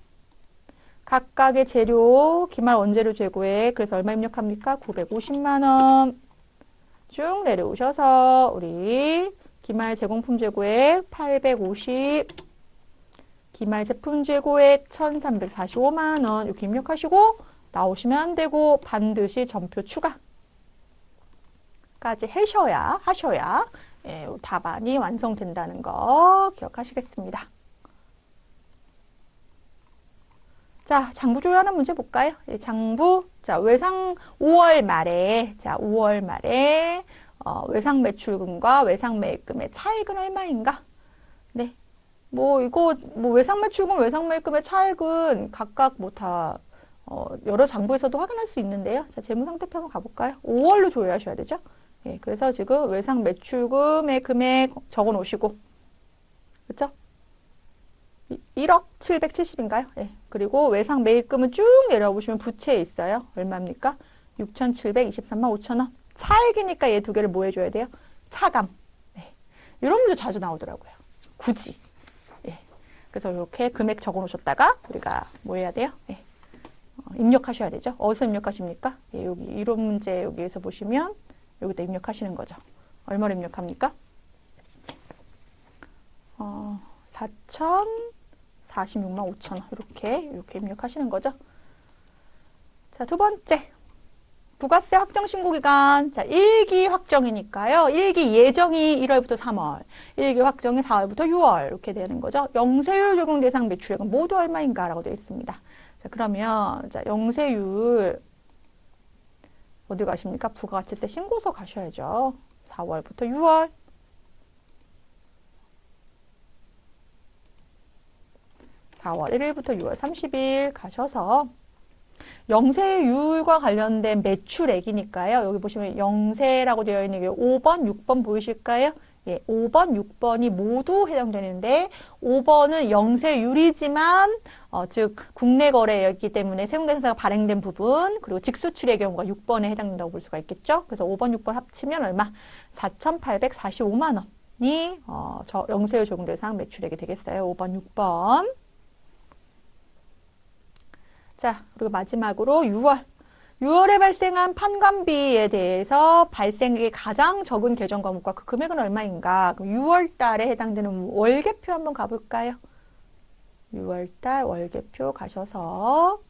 각각의 재료, 기말 원재료 재고액, 그래서 얼마 입력합니까? 950만 원. 쭉 내려오셔서 우리 기말 제공품 재고액 850, 기말 제품 재고액 1345만 원 이렇게 입력하시고 나오시면 안 되고 반드시 전표 추가까지 하셔야 예, 답안이 완성된다는 거 기억하시겠습니다. 자, 장부 조율하는 문제 볼까요? 장부, 자, 외상 5월 말에, 자, 5월 말에, 외상 매출금과 외상 매입금의 차익은 얼마인가? 네. 이거, 외상 매출금, 외상 매입금의 차익은 각각 여러 장부에서도 확인할 수 있는데요. 자, 재무상태표 한번 가볼까요? 5월로 조율하셔야 되죠? 예, 그래서 지금 외상 매출금의 금액 적어 놓으시고, 그쵸? 1억 770인가요? 예. 그리고 외상 매입금은 쭉 내려보시면 부채에 있어요. 얼마입니까? 6,723만 5천 원. 차액이니까 얘 두 개를 뭐 해줘야 돼요? 차감. 네. 이런 문제 자주 나오더라고요. 굳이. 예. 그래서 이렇게 금액 적어 놓으셨다가 우리가 뭐 해야 돼요? 예. 입력하셔야 되죠. 어디서 입력하십니까? 예, 여기 이론 문제 여기에서 보시면 여기다 입력하시는 거죠. 얼마를 입력합니까? 4,046만 5천 원 이렇게 입력하시는 거죠. 자, 두 번째 부가세 확정 신고 기간. 자, 1기 확정이니까요. 1기 예정이 1월부터 3월, 1기 확정이 4월부터 6월 이렇게 되는 거죠. 영세율 적용 대상 매출액은 모두 얼마인가라고 되어 있습니다. 자, 그러면 자, 영세율 어디 가십니까? 부가가치세 신고서 가셔야죠. 4월부터 6월. 4월 1일부터 6월 30일 가셔서 영세율과 관련된 매출액이니까요. 여기 보시면 영세라고 되어 있는 게 5번, 6번 보이실까요? 예, 5번, 6번이 모두 해당되는데 5번은 영세율이지만 즉 국내 거래였기 때문에 세무대상자가 발행된 부분 그리고 직수출의 경우가 6번에 해당된다고 볼 수가 있겠죠. 그래서 5번, 6번 합치면 얼마? 4,845만 원이 영세율 적용 대상 매출액이 되겠어요. 5번, 6번. 자, 그리고 마지막으로 6월에 발생한 판관비에 대해서 발생액이 가장 적은 계정 과목과 그 금액은 얼마인가? 그럼 6월 달에 해당되는 월계표 한번 가볼까요? 6월 달 월계표 가셔서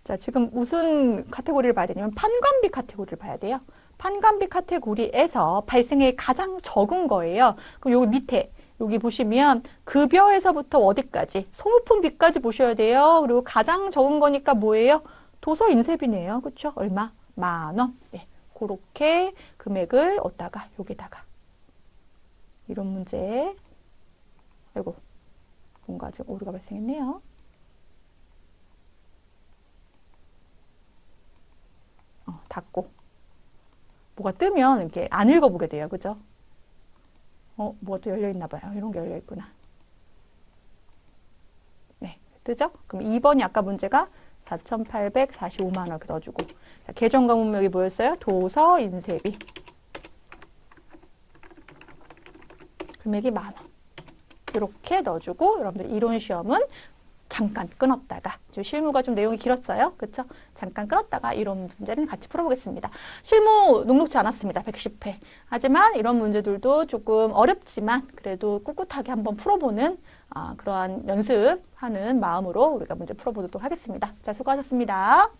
자, 지금 무슨 카테고리를 봐야 되냐면 판관비 카테고리를 봐야 돼요. 판관비 카테고리에서 발생액이 가장 적은 거예요. 그럼 여기 밑에 여기 보시면 급여에서부터 어디까지? 소모품비까지 보셔야 돼요. 그리고 가장 적은 거니까 뭐예요? 도서 인쇄비네요. 그렇죠? 얼마? 10,000원. 예. 그렇게 금액을 얻다가 여기다가 이런 문제. 아이고. 뭔가 지금 오류가 발생했네요. 닫고 뭐가 뜨면 이렇게 안 읽어보게 돼요. 그죠? 뭐가 또 열려있나 봐요. 이런 게 열려있구나. 네, 뜨죠? 그럼 2번이 아까 문제가 4,845만 원 이렇게 넣어주고 자, 계정 과목명이 뭐였어요? 도서 인쇄비 금액이 10,000원 이렇게 넣어주고 여러분들 이론 시험은 잠깐 끊었다가 실무가 좀 내용이 길었어요. 그렇죠? 잠깐 끊었다가 이런 문제는 같이 풀어보겠습니다. 실무 녹록지 않았습니다. 110회. 하지만 이런 문제들도 조금 어렵지만 그래도 꿋꿋하게 한번 풀어보는 그러한 연습하는 마음으로 우리가 문제 풀어보도록 하겠습니다. 자, 수고하셨습니다.